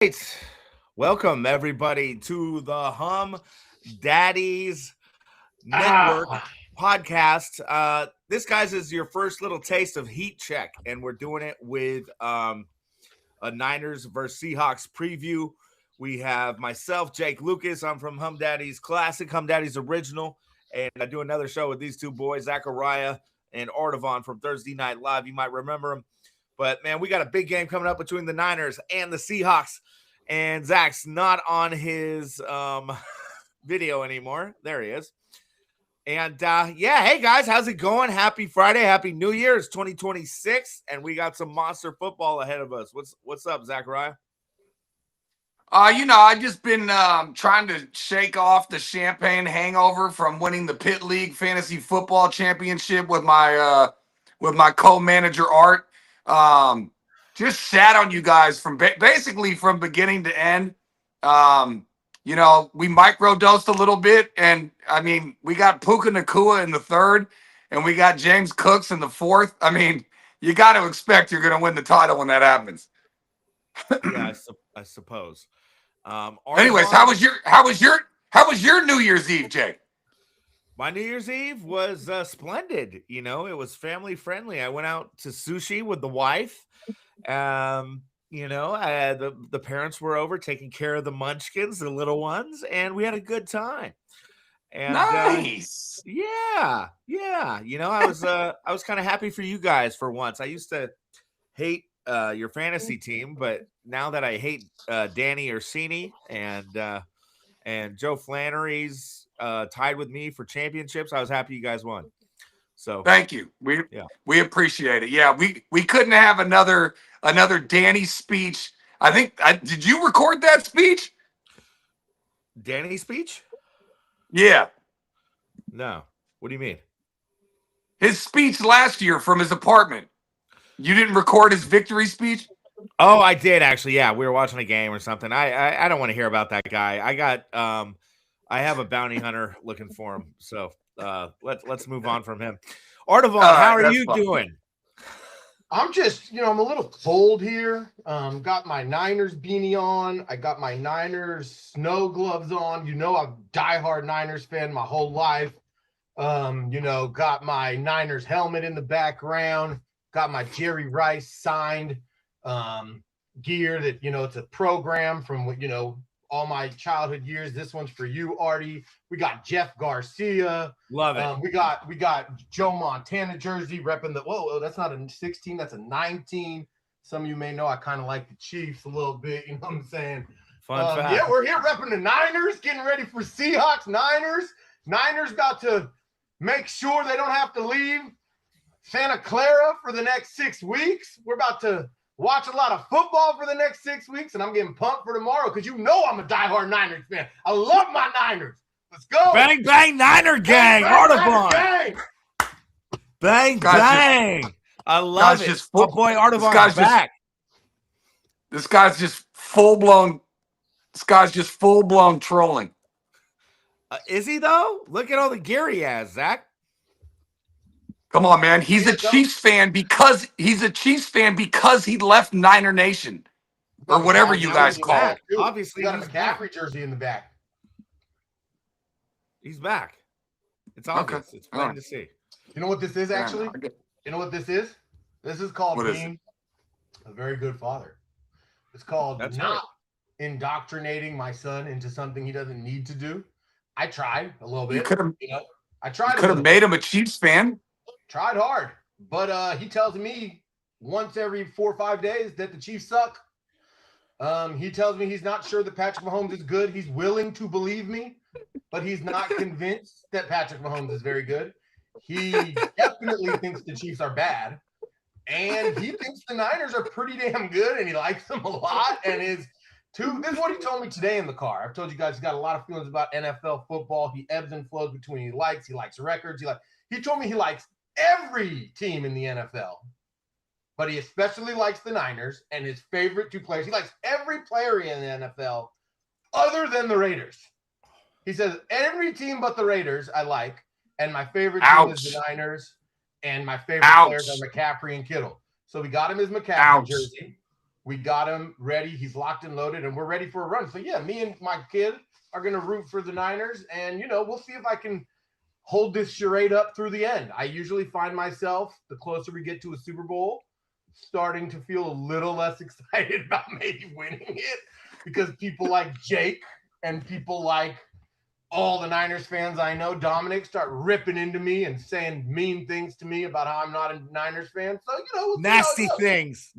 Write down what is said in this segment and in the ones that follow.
right. Welcome, everybody, to the Hummdaddies Network Ah, podcast. This, guys, is your first little taste of Heat Check, and we're doing it with a Niners versus Seahawks preview. We have myself, Jake Lucas. I'm from Hummdaddies Classic, Hummdaddies Original, and I do another show with these two boys, Zachariah and Artavon from Thursday Night Live. You might remember them. But, man, we got a big game coming up between the Niners and the Seahawks. And Zach's not on his video anymore. There he is. And, yeah, hey, guys, how's it going? Happy Friday. Happy New Year. It's 2026, and we got some monster football ahead of us. What's up, Zachariah? I've just been trying to shake off the champagne hangover from winning the Pit League Fantasy Football Championship with my co-manager Art. Just sat on you guys from basically from beginning to end. We microdosed a little bit, and I mean, we got Puka Nakua in the third, and we got James Cooks in the fourth. I mean, you got to expect you're going to win the title when that happens. Yeah, I suppose. Anyways, Artavon, how was your New Year's Eve, Jake? my New Year's Eve was splendid. You know, it was family friendly. I went out to sushi with the wife. The parents were over taking care of the munchkins, the little ones, and we had a good time. And Nice. yeah. I was kind of happy for you guys for once. I used to hate your fantasy team, but now that I hate Danny Orsini and Joe Flannery's tied with me for championships, I was happy you guys won. So Thank you. yeah, We appreciate it. Yeah, we couldn't have another Danny speech. Did you record that speech? Danny's speech? Yeah. No. What do you mean? His speech last year from his apartment. You didn't record his victory speech? Oh, I did actually. Yeah, we were watching a game or something. I don't want to hear about that guy. I have a bounty hunter looking for him. So let's move on from him. Artavon, All how right, are that's you fine. doing? I'm just, I'm a little cold here. Got my Niners beanie on. I got my Niners snow gloves on. I'm a diehard Niners fan my whole life. Got my Niners helmet in the background. Got my Jerry Rice signed gear that, it's a program from, all my childhood years. This one's for you, Artie. We got Jeff Garcia. Love it. We got Joe Montana jersey repping the. Whoa, that's not a 16. That's a 19. Some of you may know I kind of like the Chiefs a little bit. You know what I'm saying? Fun fact. Yeah, we're here repping the Niners, getting ready for Seahawks. Niners about to make sure they don't have to leave Santa Clara for the next 6 weeks. We're about to watch a lot of football for the next 6 weeks, and I'm getting pumped for tomorrow because I'm a diehard Niners fan. I love my Niners. Let's go. Bang, bang, Niner gang. Artavon. Gang. Bang, bang. I love it. My boy Artavon's back. This guy's just full blown trolling. Is he, though? Look at all the gear he has, Zach. Come on, man. He's a Chiefs fan because he left Niner Nation or whatever you guys call it. Obviously, he got a McCaffrey jersey in the back. He's back. It's obvious. Okay. It's plain to see. You know what this is, actually? You know what this is? This is called being a very good father. It's called not indoctrinating my son into something he doesn't need to do. I tried a little bit. I tried. Could have made him a Chiefs fan. Tried hard, but he tells me once every 4 or 5 days that the Chiefs suck. He tells me he's not sure that Patrick Mahomes is good. He's willing to believe me, but he's not convinced that Patrick Mahomes is very good. He definitely thinks the Chiefs are bad, and he thinks the Niners are pretty damn good, and he likes them a lot. And this is what he told me today in the car. I've told you guys he's got a lot of feelings about NFL football. He ebbs and flows between he likes records. He told me he likes every team in the NFL, but he especially likes the Niners, and his favorite two players. He likes every player in the NFL other than the Raiders. He says every team but the Raiders I like, and my favorite team is the Niners, and my favorite players are McCaffrey and Kittle. So we got him his McCaffrey jersey. We got him ready. He's locked and loaded, and we're ready for a run. So, yeah, me and my kid are going to root for the Niners, and, we'll see if I can hold this charade up through the end. I usually find myself, the closer we get to a Super Bowl, starting to feel a little less excited about maybe winning it because people like Jake and people like all the Niners fans I know, Dominic, start ripping into me and saying mean things to me about how I'm not a Niners fan. So, we'll nasty things.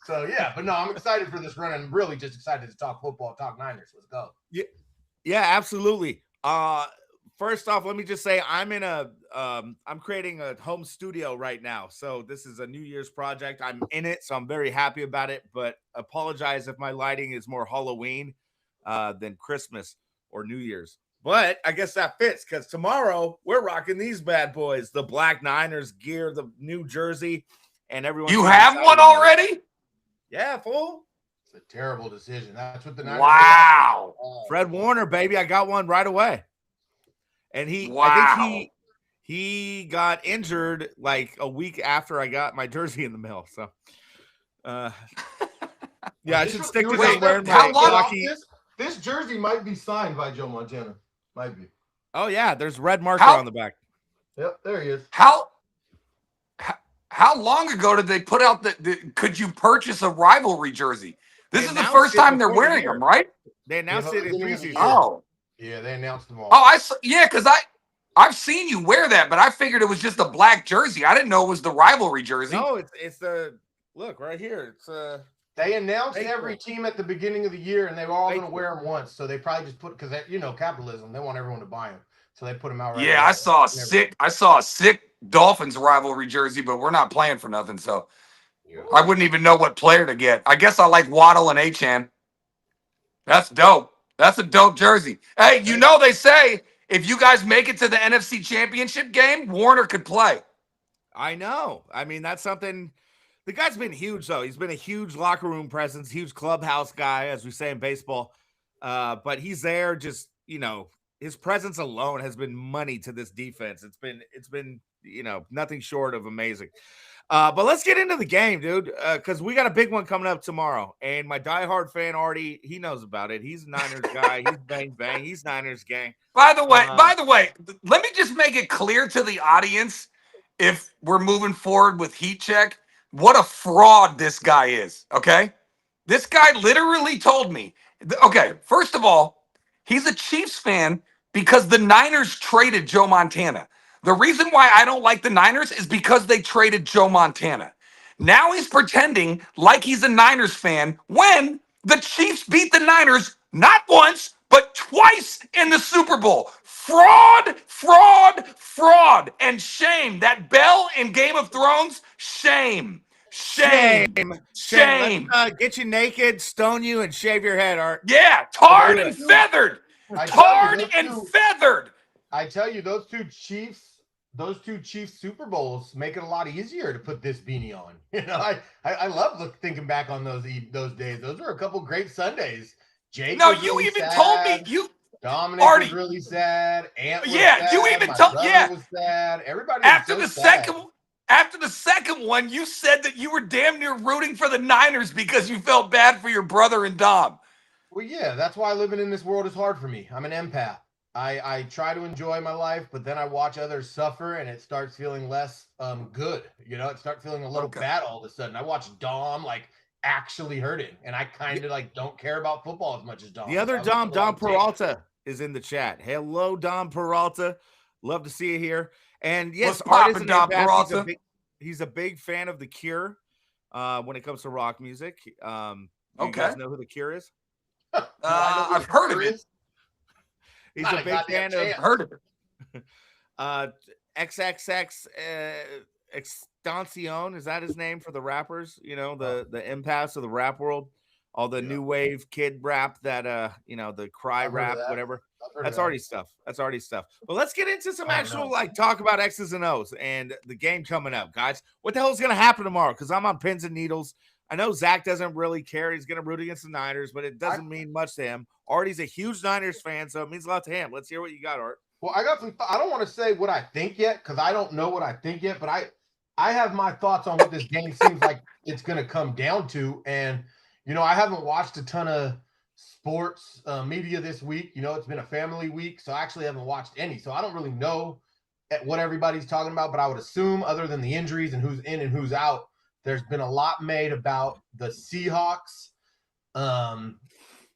So, yeah, but no, I'm excited for this run. I'm really just excited to talk football, talk Niners. Let's go. Yeah, absolutely. First off, let me just say I'm creating a home studio right now. So this is a New Year's project. I'm in it, so I'm very happy about it, but apologize if my lighting is more Halloween than Christmas or New Year's. But I guess that fits because tomorrow we're rocking these bad boys, the Black Niners gear, the new jersey, and everyone. You have one already? Yeah, fool. It's a terrible decision. That's what the Niners. Wow. Fred Warner, baby. I got one right away. And wow. I think he got injured like a week after I got my jersey in the mail. So, yeah, I should stick to just wearing my lucky. This jersey might be signed by Joe Montana. Might be. Oh yeah, there's red marker on the back. Yep, there he is. How long ago did they put out could you purchase a rivalry jersey? This is the first time they're wearing them, right? They announced it in preseason. Oh. Yeah, they announced them all. Oh, because I've seen you wear that, but I figured it was just a black jersey. I didn't know it was the rivalry jersey. No, it's the look right here. It's they announced every team at the beginning of the year, and they were all going to wear them once. So they probably just put because capitalism. They want everyone to buy them, so they put them out. Yeah, I saw a sick Dolphins rivalry jersey, but we're not playing for nothing, so I wouldn't even know what player to get. I guess I like Waddle and Achane. That's dope. That's a dope jersey. Hey, they say if you guys make it to the NFC Championship game, Warner could play. I know. I mean, that's something. The guy's been huge, though. He's been a huge locker room presence, huge clubhouse guy, as we say in baseball. But he's there just, his presence alone has been money to this defense. It's been nothing short of amazing. But let's get into the game, dude, because we got a big one coming up tomorrow. And my diehard fan already, he knows about it. He's a Niners guy. He's bang, bang. He's Niners gang. By the way, let me just make it clear to the audience, if we're moving forward with Heat Check, what a fraud this guy is, okay? This guy literally told me, okay, first of all, he's a Chiefs fan because the Niners traded Joe Montana. The reason why I don't like the Niners is because they traded Joe Montana. Now he's pretending like he's a Niners fan when the Chiefs beat the Niners not once, but twice in the Super Bowl. Fraud, fraud, fraud, and shame. That bell in Game of Thrones, shame. Shame. Let's, get you naked, stone you, and shave your head, Art. Yeah, tarred and feathered. Tarred and feathered. I tell you, those two Chiefs Super Bowls make it a lot easier to put this beanie on. I love thinking back on those days. Those were a couple great Sundays. Jake. No, you really even sad. Told me Dominic was really sad. Ant was sad. You even told was sad. Everybody after was the sad. After the second one, you said that you were damn near rooting for the Niners because you felt bad for your brother and Dom. Well, yeah, that's why living in this world is hard for me. I'm an empath. I try to enjoy my life, but then I watch others suffer, and it starts feeling less good. It starts feeling a little bad all of a sudden. I watch Dom actually hurting, and I kind of don't care about football as much as Dom. The other Dom Peralta is in the chat. Hello, Dom Peralta. Love to see you here. And yes, Art is Dom Peralta. He's a big fan of The Cure when it comes to rock music. You guys know who The Cure is? I've heard of it. He's a big fan of. Heard of it. XXX Extension, is that his name for the rappers? The impasse of the rap world. All the new wave kid rap that the cry rap, whatever. That's already stuff. But let's get into some actual talk about X's and O's and the game coming up, guys. What the hell is gonna happen tomorrow? Because I'm on pins and needles. I know Zach doesn't really care. He's gonna root against the Niners, but it doesn't mean much to him. Artie's a huge Niners fan, so it means a lot to him. Let's hear what you got, Art. Well, I got some. I don't want to say what I think yet because I don't know what I think yet, but I have my thoughts on what this game seems like it's going to come down to. And, I haven't watched a ton of sports media this week. It's been a family week, so I actually haven't watched any. So I don't really know what everybody's talking about, but I would assume, other than the injuries and who's in and who's out, there's been a lot made about the Seahawks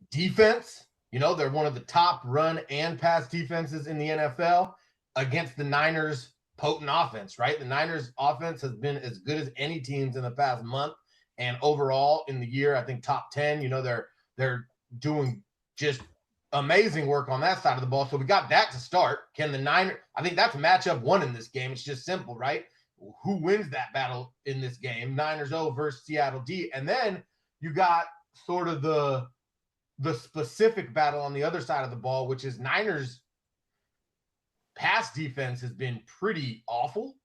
defense. They're one of the top run and pass defenses in the NFL against the Niners' potent offense, right? The Niners' offense has been as good as any teams in the past month. And overall in the year, I think top 10, they're doing just amazing work on that side of the ball. So we got that to start. Can the Niners, I think that's matchup one in this game. It's just simple, right? Who wins that battle in this game? Niners O versus Seattle D. And then you got sort of the specific battle on the other side of the ball, which is Niners pass defense has been pretty awful.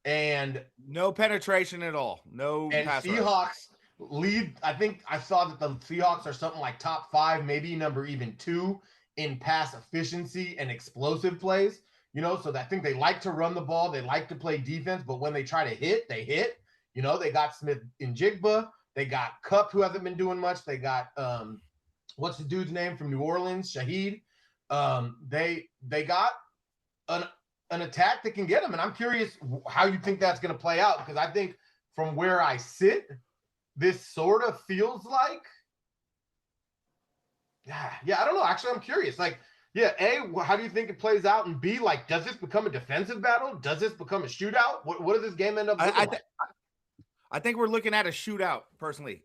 And no penetration at all. No pass rush. Seahawks lead. I think I saw that the Seahawks are something like top 5, maybe number even 2 in pass efficiency and explosive plays. So I think they like to run the ball. They like to play defense, but when they try to hit, they hit. They got Smith and Jigba. They got Kupp, who hasn't been doing much. They got what's the dude's name from New Orleans? Shaheed. They got an attack that can get them. And I'm curious how you think that's going to play out, because I think from where I sit, this sort of feels like, yeah, I don't know. Actually, I'm curious. Like, yeah, A, how do you think it plays out? And B, like, does this become a defensive battle? Does this become a shootout? What does this game end up looking like? I think we're looking at a shootout, personally.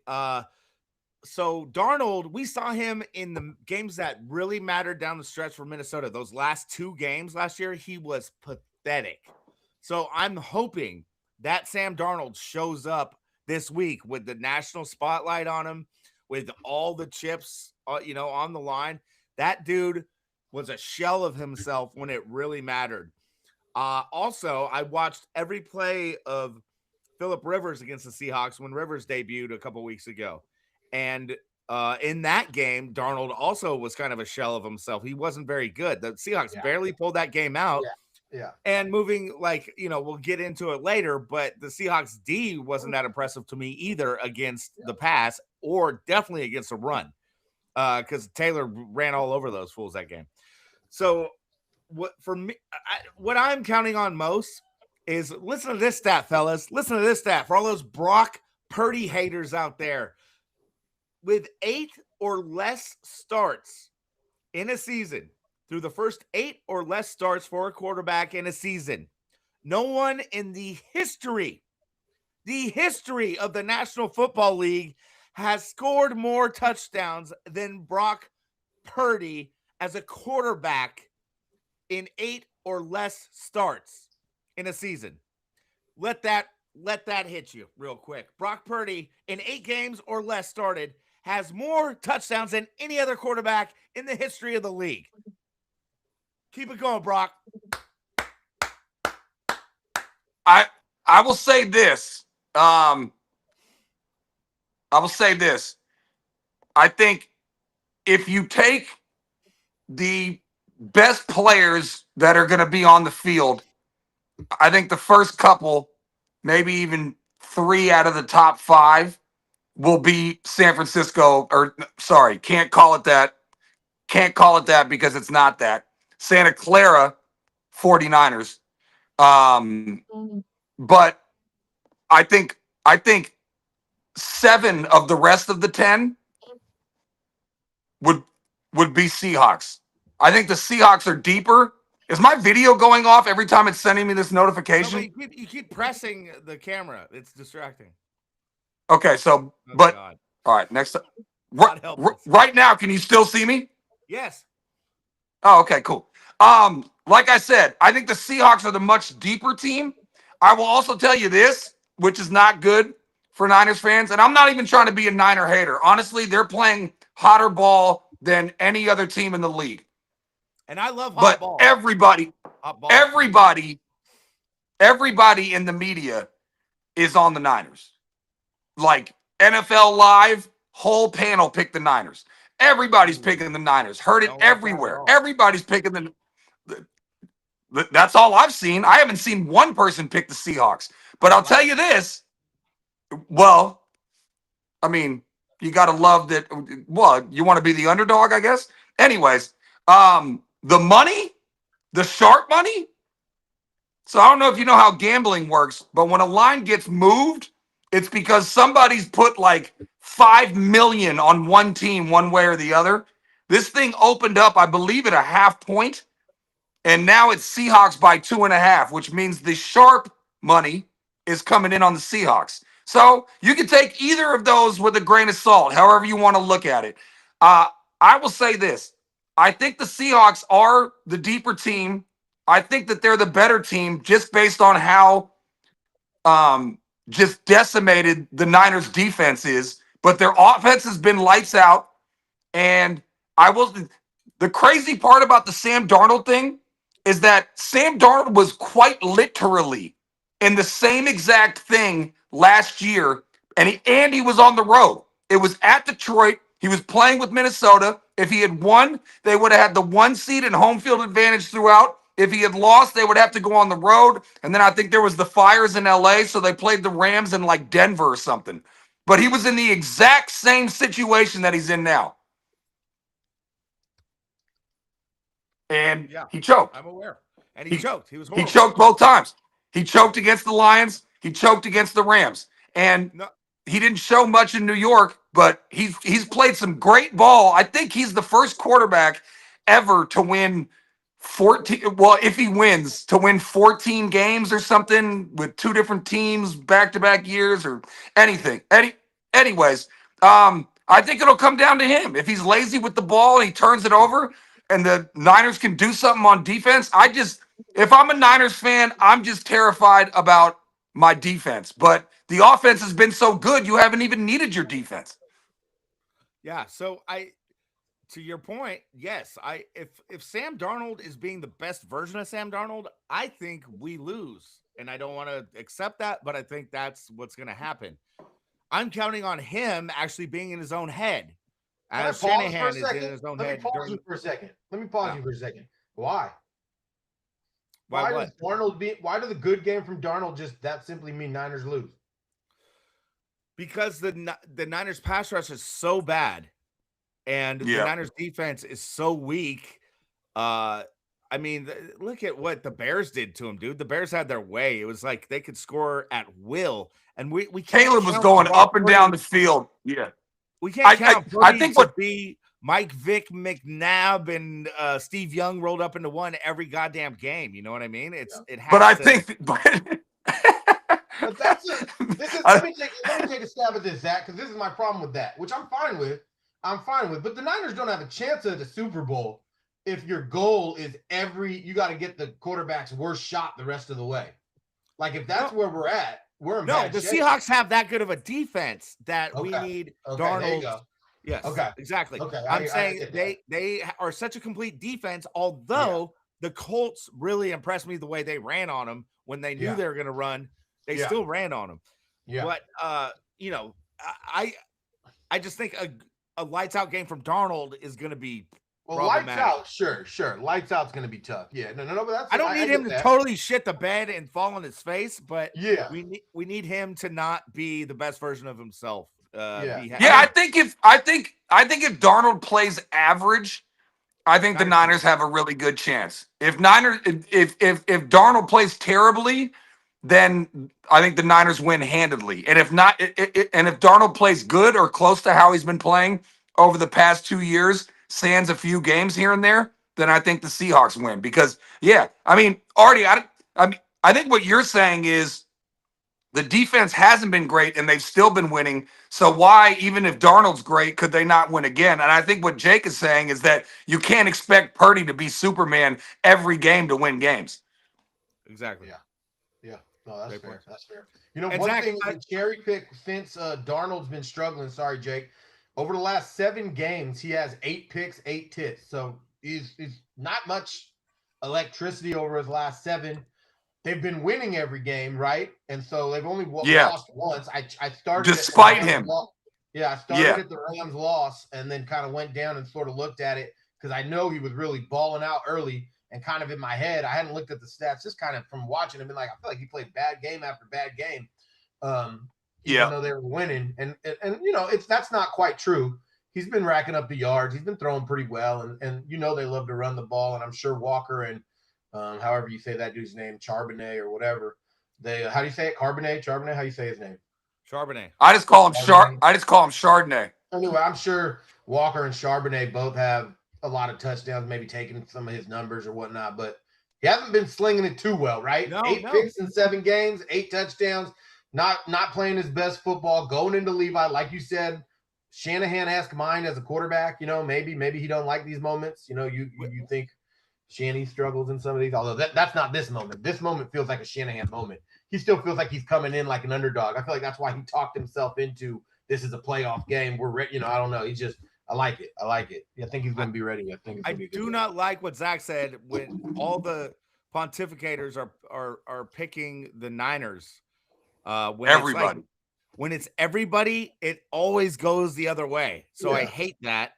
So Darnold, we saw him in the games that really mattered down the stretch for Minnesota. Those last 2 games last year, he was pathetic. So I'm hoping that Sam Darnold shows up this week with the national spotlight on him, with all the chips, on the line. That dude was a shell of himself when it really mattered. Also, I watched every play of Phillip Rivers against the Seahawks when Rivers debuted a couple weeks ago. And in that game, Darnold also was kind of a shell of himself. He wasn't very good. The Seahawks barely pulled that game out. Yeah. And moving, we'll get into it later, but the Seahawks D wasn't that impressive to me either against the pass, or definitely against the run, because Taylor ran all over those fools that game. So what I'm counting on most is, listen to this stat, fellas. Listen to this stat for all those Brock Purdy haters out there. With 8 or less starts in a season, through the first 8 or less starts for a quarterback in a season, no one in the history of the National Football League has scored more touchdowns than Brock Purdy as a quarterback in 8 or less starts in a season. Let that hit you real quick. Brock Purdy, in 8 games or less started, has more touchdowns than any other quarterback in the history of the league. Keep it going, Brock. I will say this. I think if you take the best players that are going to be on the field, I think the first couple, maybe even 3 out of the top 5, will be San Francisco, or sorry, can't call it that because it's not that. Santa Clara 49ers. But I think 7 of the rest of the 10 would be Seahawks. I think the Seahawks are deeper. Is my video going off every time it's sending me this notification? No, you keep pressing the camera. It's distracting. Okay, so, all right, next time. Right now, can you still see me? Yes. Oh, okay, cool. Like I said, I think the Seahawks are the much deeper team. I will also tell you this, which is not good for Niners fans, and I'm not even trying to be a Niner hater. Honestly, they're playing hotter ball than any other team in the league. And I love hot ball. Everybody in the media is on the Niners. Like NFL Live, whole panel picked the Niners. Everybody's picking the Niners. Heard it everywhere. Everybody's picking the. That's all I've seen. I haven't seen one person pick the Seahawks. But I'll tell you this. Well, I mean, you got to love that. Well, you want to be the underdog, I guess. Anyways, the money, the sharp money. So I don't know if you know how gambling works, but when a line gets moved, it's because somebody's put like 5 million on one team, one way or the other. This thing opened up, I believe, at a half point, and now it's Seahawks by 2.5, which means the sharp money is coming in on the Seahawks. So you can take either of those with a grain of salt, however you want to look at it. I will say this. I think the Seahawks are the deeper team. I think that they're the better team just based on how just decimated the Niners defense is. But their offense has been lights out. And the crazy part about the Sam Darnold thing is that Sam Darnold was quite literally in the same exact thing last year, and he was on the road. It was at Detroit. He was playing with Minnesota. If he had won, they would have had the 1 seed and home field advantage throughout. If he had lost, they would have to go on the road. And then I think there was the fires in LA, so they played the Rams in like Denver or something. But he was in the exact same situation that he's in now. And he choked. I'm aware. And he choked. He was He horrible. choked both times. He choked against the Lions. He choked against the Rams. And he didn't show much in New York, but he's played some great ball. I think he's the first quarterback ever to win 14. Well, if he wins, to win 14 games or something with 2 different teams back-to-back years or anything. Anyways, I think it'll come down to him. If he's lazy with the ball and he turns it over and the Niners can do something on defense, if I'm a Niners fan, I'm just terrified about my defense. But the offense has been so good, you haven't even needed your defense. Yeah, so to your point, yes, if Sam Darnold is being the best version of Sam Darnold, I think we lose. And I don't want to accept that, but I think that's what's going to happen. I'm counting on him actually being in his own head. As Shanahan is in his own head. Let me pause you for a second. Why? Why does why does the good game from Darnold just that simply mean Niners lose? Because the Niners pass rush is so bad, and the Niners defense is so weak. I mean, look at what the Bears did to him, dude. The Bears had their way. It was like they could score at will, and we Caleb was going up and down the field. Yeah, we can't count. I think to be Mike Vick, McNabb, and Steve Young rolled up into one every goddamn game. You know what I mean? It has. But I think. But let me take a stab at this, Zach, because this is my problem with that, which I'm fine with. But the Niners don't have a chance at the Super Bowl if your goal is you got to get the quarterback's worst shot the rest of the way. Like if that's where we're at, we're in bad shape. Seahawks have that good of a defense that we need Darnold. There you go. Yes. Okay. Exactly. Okay. I'm saying they are such a complete defense, although the Colts really impressed me the way they ran on them when they knew they were going to run. They still ran on them. Yeah. But I just think a lights out game from Darnold is going to be lights out. Sure. Lights out's going to be tough. Yeah. No. But I don't need him to totally shit the bed and fall on his face, but we need him to not be the best version of himself. I think if Darnold plays average, I think the Niners have a really good chance. If Darnold plays terribly, then I think the Niners win handedly. And if not, and if Darnold plays good or close to how he's been playing over the past 2 years, sans a few games here and there, then I think the Seahawks win. Because Artie, I think what you're saying is the defense hasn't been great and they've still been winning. So why, even if Darnold's great, could they not win again? And I think what Jake is saying is that you can't expect Purdy to be Superman every game to win games. Exactly. Yeah. No, that's fair. That's fair. One thing the cherry pick since Darnold's been struggling. Sorry, Jake. Over the last 7 games, he has 8 picks, 8 tits. So he's not much electricity over his last 7. They've been winning every game, right? And so they've only lost once. I started despite him. I started at the Rams loss and then kind of went down and sort of looked at it because I know he was really balling out early. and kind of in my head, I hadn't looked at the stats, just kind of from watching him, been like, I feel like he played bad game after bad game. Even though they were winning. And that's not quite true. He's been racking up the yards. He's been throwing pretty well. And they love to run the ball. And I'm sure Walker and however you say that dude's name, Charbonnet or whatever. How do you say it? Charbonnet? How do you say his name? Charbonnet. I just call him Chardonnay. Anyway, I'm sure Walker and Charbonnet both have a lot of touchdowns, maybe taking some of his numbers or whatnot, but he hasn't been slinging it too well, right? 8 picks in 7 games, 8 touchdowns, not playing his best football, going into Levi, like you said. Shanahan-esque mind as a quarterback, maybe he don't like these moments. You think Shanny struggles in some of these, although that's not this moment. This moment feels like a Shanahan moment. He still feels like he's coming in like an underdog. I feel like that's why he talked himself into this is a playoff game. We're ready. I don't know. I like it. I think he's going to be ready. I do not like what Zach said when all the pontificators are picking the Niners. When it's everybody, it always goes the other way. So I hate that.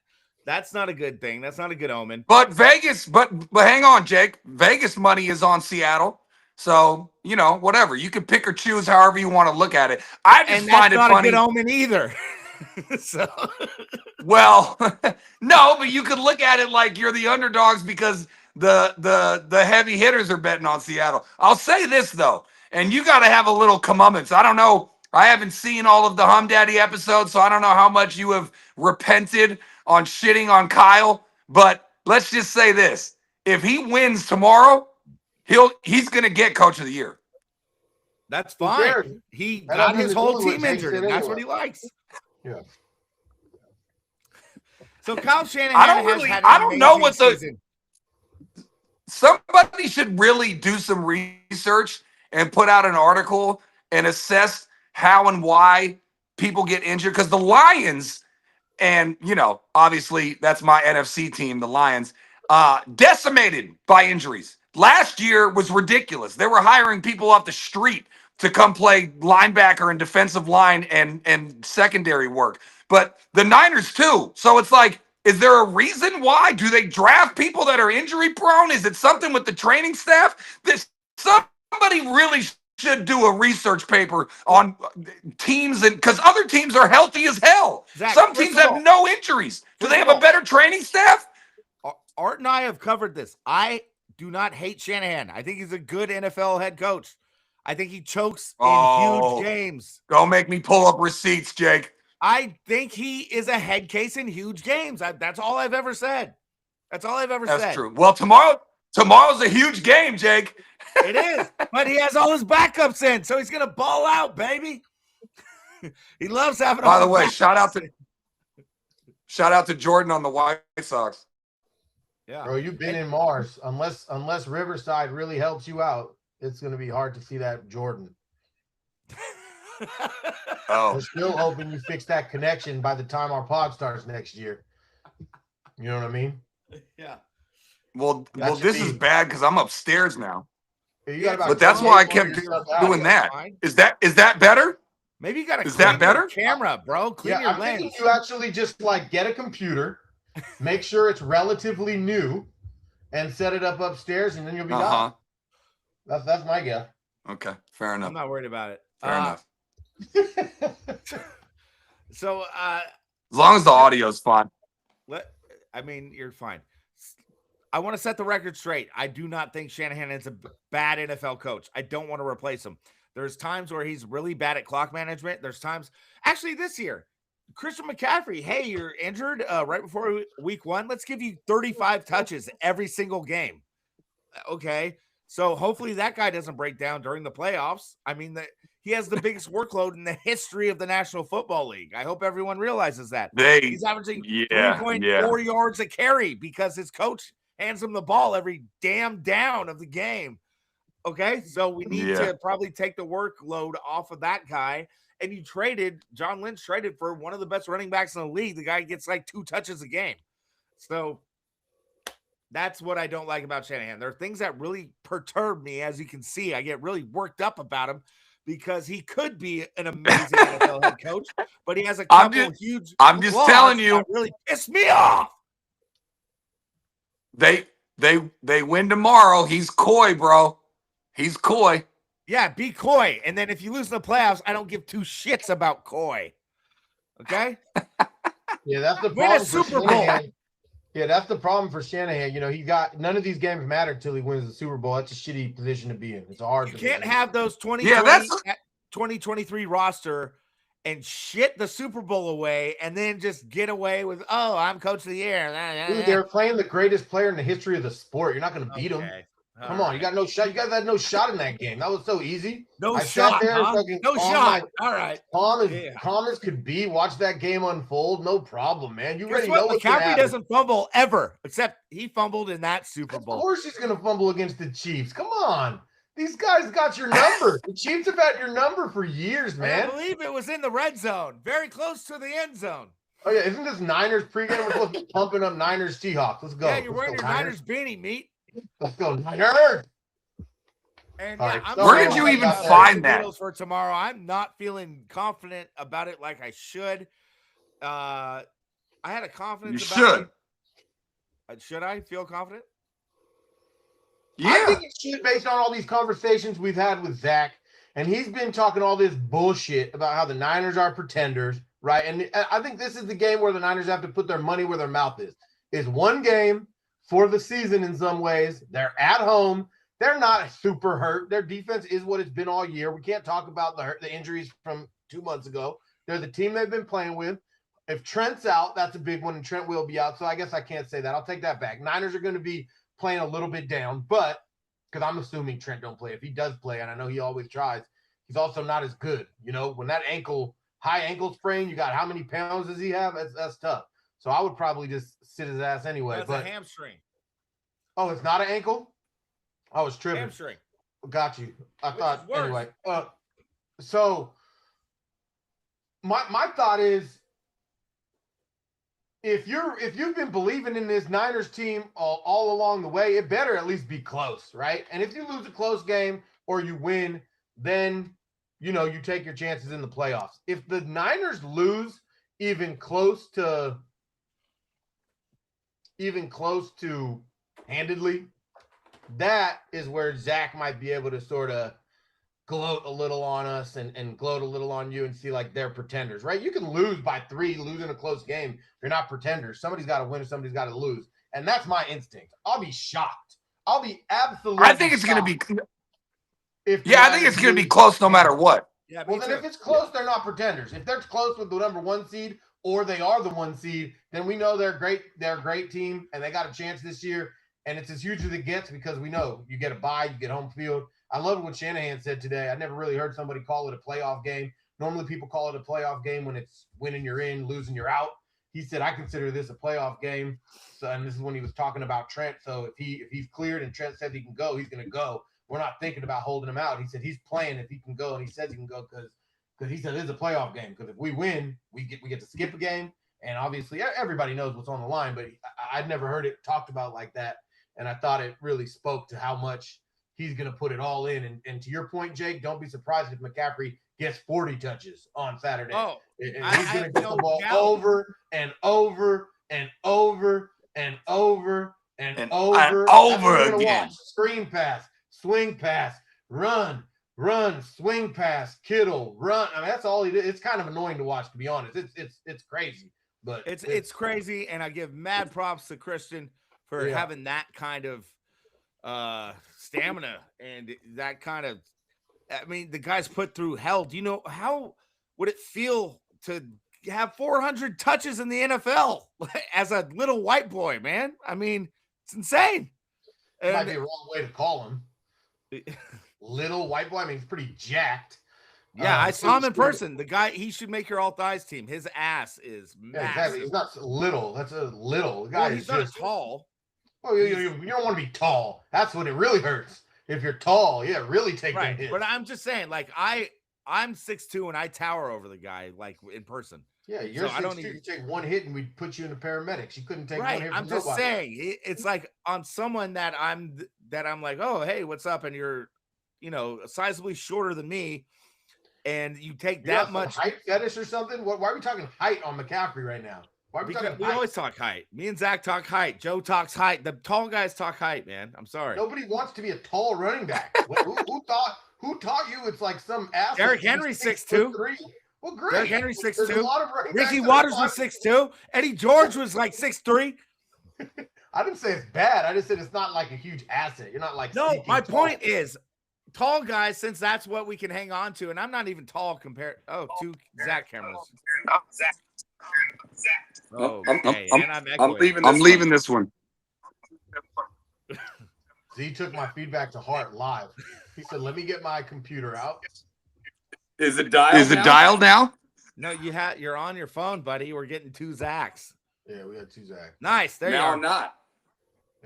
That's not a good thing. That's not a good omen. But Vegas, but hang on, Jake. Vegas money is on Seattle. So, whatever. You can pick or choose however you want to look at it. I just find it funny. That's not a good omen either. Well, no, but you could look at it like you're the underdogs because the heavy hitters are betting on Seattle. I'll say this, though, and you got to have a little comeuppance. I don't know. I haven't seen all of the Hummdaddy episodes, so I don't know how much you have repented on shitting on Kyle, but let's just say this. If he wins tomorrow, he's going to get Coach of the Year. That's fine. He got his whole team injured, and that's what he likes. Yeah. So Kyle Shanahan I don't know what season. Somebody should really do some research and put out an article and assess how and why people get injured, because the Lions, and obviously that's my NFC team, the Lions, decimated by injuries. Last year was ridiculous. They were hiring people off the street to come play linebacker and defensive line and secondary work. But the Niners too. So it's like, is there a reason why? Do they draft people that are injury prone? Is it something with the training staff? Somebody really should do a research paper on teams, and because other teams are healthy as hell. Zach, some teams have no injuries. Do they have a better training staff? Art and I have covered this. I do not hate Shanahan. I think he's a good NFL head coach. I think he chokes in huge games. Don't make me pull up receipts, Jake. I think he is a head case in huge games. That's all I've ever said. That's true. Well, tomorrow's a huge game, Jake. It is, but he has all his backups in, so he's gonna ball out, baby. He loves having. By the way, shout out to Jordan on the White Sox. Yeah, bro, you've been in Mars. Unless Riverside really helps you out, it's gonna be hard to see that Jordan. We're still hoping you fix that connection by the time our pod starts next year. You know what I mean? Yeah. Well, this is bad because I'm upstairs now. But that's why I kept doing that. Is that better? Maybe you got to. Is that better? Camera, bro. Clean your lens. Thinking you actually just get a computer, make sure it's relatively new, and set it up upstairs, and then you'll be done. That's my guess. Okay, fair enough. I'm not worried about it. Fair enough. So, as long as the audio's fine. You're fine. I want to set the record straight. I do not think Shanahan is a bad NFL coach. I don't want to replace him. There's times where he's really bad at clock management. There's times, actually this year, Christian McCaffrey, hey, you're injured right before week 1. Let's give you 35 touches every single game. Okay. So hopefully that guy doesn't break down during the playoffs. I mean, he has the biggest workload in the history of the National Football League. I hope everyone realizes that. He's averaging 3.4 yards a carry because his coach hands him the ball every damn down of the game. Okay, so we need to probably take the workload off of that guy. And John Lynch traded for one of the best running backs in the league. The guy gets like 2 touches a game. So that's what I don't like about Shanahan. There are things that really perturb me. As you can see, I get really worked up about him because he could be an amazing NFL head coach, but he has a couple huge. I'm just telling you, that really pissed me off. They They win tomorrow. He's coy, bro. He's coy. Yeah, be coy. And then if you lose the playoffs, I don't give two shits about coy. Okay? Yeah, that's the Win problem a for Super Bowl. Shanahan. Yeah, that's the problem for Shanahan. You know, he got none of these games matter until he wins the Super Bowl. That's a shitty position to be in. It's a hard You position. can't have those 2023 roster and shit the Super Bowl away and then just get away with, oh, I'm coach of the year. Dude, they're playing the greatest player in the history of the sport. You're not going to beat him. Come on, you got no shot. You guys had no shot in that game. That was so easy. No I shot. sat there Huh? fucking No shot. All right. Calm as could be. Watch that game unfold. No problem, man. You already know what's McCaffrey doesn't fumble ever, except he fumbled in that Super Bowl. Of course he's going to fumble against the Chiefs. Come on. These guys got your number. The Chiefs have had your number for years, man. I believe it was in the red zone, very close to the end zone. Oh, yeah. Isn't this Niners pregame? We're supposed to be pumping up Niners Seahawks. Let's go. Yeah, you're wearing your Niners beanie, meat. Let's go, Niners. And right, where did you even find that? For tomorrow, I'm not feeling confident about it like I should. I had a confidence. You should. Should I feel confident? Yeah. I think it should, based on all these conversations we've had with Zach, and he's been talking all this bullshit about how the Niners are pretenders, right? And I think this is the game where the Niners have to put their money where their mouth is. It's one game for the season in some ways. They're at home. They're not super hurt. Their defense is what it's been all year. We can't talk about the injuries from 2 months ago. They're the team they've been playing with. If Trent's out, that's a big one, and Trent will be out. So I guess I can't say that. I'll take that back. Niners are going to be playing a little bit down, but because I'm assuming Trent don't play. If he does play, and I know he always tries, he's also not as good. You know, when that high ankle sprain, you got how many pounds does he have? That's tough. So I would probably just sit his ass anyway. That's a hamstring. Oh, it's not an ankle? I was tripping. Hamstring. Got you. I thought anyway. So my thought is, if you've been believing in this Niners team all along the way, it better at least be close, right? And if you lose a close game or you win, then you take your chances in the playoffs. If the Niners lose even close to handedly, that is where Zach might be able to sort of gloat a little on us and gloat a little on you and see like they're pretenders, right? You can lose by 3, losing a close game. You're not pretenders. Somebody's got to win or somebody's got to lose. And that's my instinct. I'll be shocked. I'll be absolutely I think it's going to be. I think it's going to be close no matter what. Yeah. Well, then if it's close, they're not pretenders. If they're close with the number 1 seed or they are the 1 seed, then we know they're great. They're a great team and they got a chance this year. And it's as huge as it gets because we know you get a bye, you get home field. I love what Shanahan said today. I never really heard somebody call it a playoff game. Normally people call it a playoff game when it's winning you're in, losing you're out. He said, I consider this a playoff game. So, and this is when he was talking about Trent. So if he's cleared and Trent said he can go, he's going to go. We're not thinking about holding him out. He said he's playing if he can go, and he says he can go because he said it's a playoff game. Because if we win, we get to skip a game. And obviously everybody knows what's on the line, but I'd never heard it talked about like that. And I thought it really spoke to how much he's going to put it all in. And to your point, Jake, don't be surprised if McCaffrey gets 40 touches on Saturday. Oh, and he's going to get the ball over and over and over and over and over again. Watch. Screen pass, swing pass, run, swing pass, Kittle, run. I mean, that's all he did. It's kind of annoying to watch, to be honest. It's crazy, but it's crazy. And I give mad props to Christian for having that kind of stamina and that kind of, I mean, the guy's put through hell. Do you know how would it feel to have 400 touches in the NFL as a little white boy, man? I mean, it's insane. It might be a wrong way to call him. Little white boy. I mean, he's pretty jacked. Yeah, I saw him in person. The guy, he should make your all thighs team. His ass is massive. Yeah, exactly. He's not little. That's a little. The guy he's not tall. Oh, you don't want to be tall. That's when it really hurts. If you're tall, really take them hits. But I'm just saying, like, I'm 6'2" and I tower over the guy, like, in person. Yeah, you're 6'2". You take one hit and we'd put you in the paramedics. You couldn't take one hit from I'm just saying, it's like on someone that I'm like, oh, hey, what's up? And you're, sizably shorter than me, and you take that much height fetish or something. Why are we talking height on McCaffrey right now? Why are we Because talking we height? always talk height. Me and Zach talk height. Joe talks height. The tall guys talk height, man. I'm sorry. Nobody wants to be a tall running back. Who taught you it's like some ass? Derrick Henry 6'2". Well, great. Derrick Henry There's a 6'2". lot of running backs Ricky that are Waters was 5'. 6'2". Eddie George was like 6'3". I didn't say it's bad. I just said it's not like a huge asset. You're not like No, my tall. point is, tall guys, since that's what we can hang on to, and I'm not even tall compared. Oh, two Zach cameras. Oh, okay. I'm leaving this one. Z took my feedback to heart live. He said, "Let me get my computer out." Is it dialed now? No, you're on your phone, buddy. We're getting two Zachs. Yeah, we got two Zachs. Nice. There you Now are. I'm not.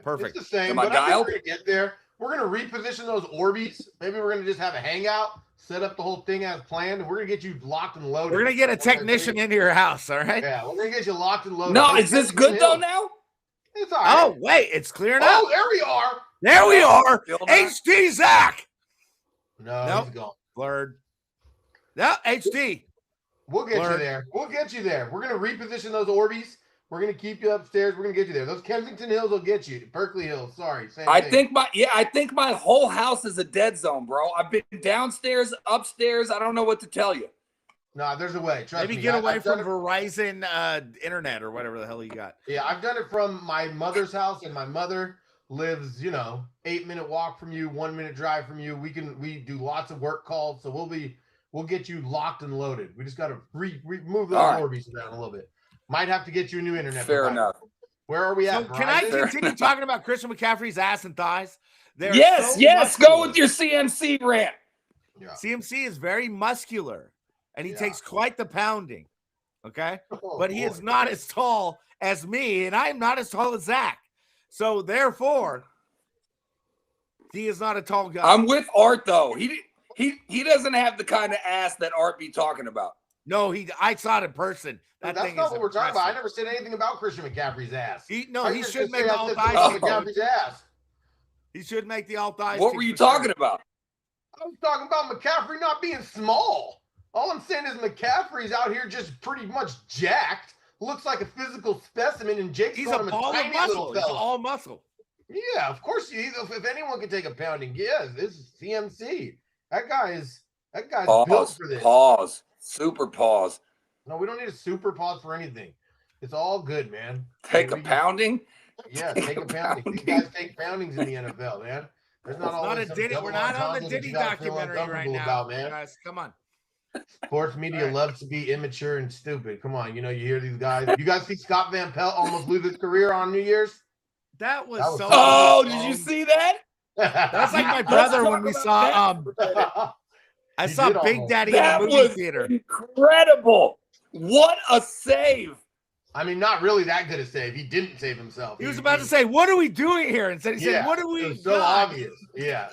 Perfect. It's the same, Am I but I think dialed? we're gonna get there. We're gonna reposition those Orbeez. Maybe we're gonna just have a hangout, set up the whole thing as planned, and we're gonna get you locked and loaded. We're gonna get a technician into your house. All right. Yeah, we're gonna get you locked and loaded. No, is this good though now? It's all right. Oh wait, it's clear now. Oh, there we are. There we are. Still not? HD Zach. No, Nope. he's gone. Blurred. No, HD. We'll get you Blur. there. We'll get you there. We're gonna reposition those Orbeez. We're gonna keep you upstairs. We're gonna get you there. Those Kensington Hills will get you. Berkeley Hills, sorry. Same I thing. think my whole house is a dead zone, bro. I've been downstairs, upstairs. I don't know what to tell you. No, there's a way. Trust Maybe me. get away I've from done it- Verizon internet or whatever the hell you got. Yeah, I've done it from my mother's house, and my mother lives, 8-minute walk from you, 1-minute drive from you. We do lots of work calls, so we'll get you locked and loaded. We just got to move those All right. Orbeez around a little bit. Might have to get you a new internet. Fair provider. enough. Where are we So at? can I Verizon? continue talking about Christian McCaffrey's ass and thighs? They're Yes, so yes. Go muscular. with your CMC rant. Yeah. CMC is very muscular, and he Yeah. takes quite the pounding. Okay, Oh, but he is boy. not as tall as me, and I am not as tall as Zach. So therefore, he is not a tall guy. I'm with Art though. He doesn't have the kind of ass that Art be talking about. No, I saw it in person. That That's thing not is what we're talking about. I impressive. never said anything about Christian McCaffrey's ass. He I should just make said the I all said thighs. Christian Oh. McCaffrey's ass. He should make the all thighs. What kick were you for sure. talking about? I was talking about McCaffrey not being small. All I'm saying is McCaffrey's out here just pretty much jacked. Looks like a physical specimen, and Jake's He's a calling him a ball of tiny muscle. little He's fella. all muscle. Yeah, of course. If anyone can take a pounding, yes, this is CMC. That guy's built Pause. for this. Pause. Super pause. No, we don't need a super pause for anything. It's all good, man. Take a We- pounding. Yeah, Take take a a pounding. These pounding. guys take poundings in the NFL, man. There's not It's not always a some Diddy. double We're not on the entendre that Diddy you gotta feel documentary right uncomfortable now, about, man. guys. Come on. Sports media All right. loves to be immature and stupid. Come on, you hear these guys. You guys see Scott Van Pelt almost lose his career on New Year's? That was That was so. Oh, Did did you dumb. see that? That's like my Let's brother talk when we about saw that. I He saw did Big almost. Daddy in That the movie was theater. incredible. What a save. I mean, not really that good a save. He didn't save himself. He was about to say, "What are we doing here?" Instead, he said, Yeah, "What are we?" It was so got?" obvious. Yeah.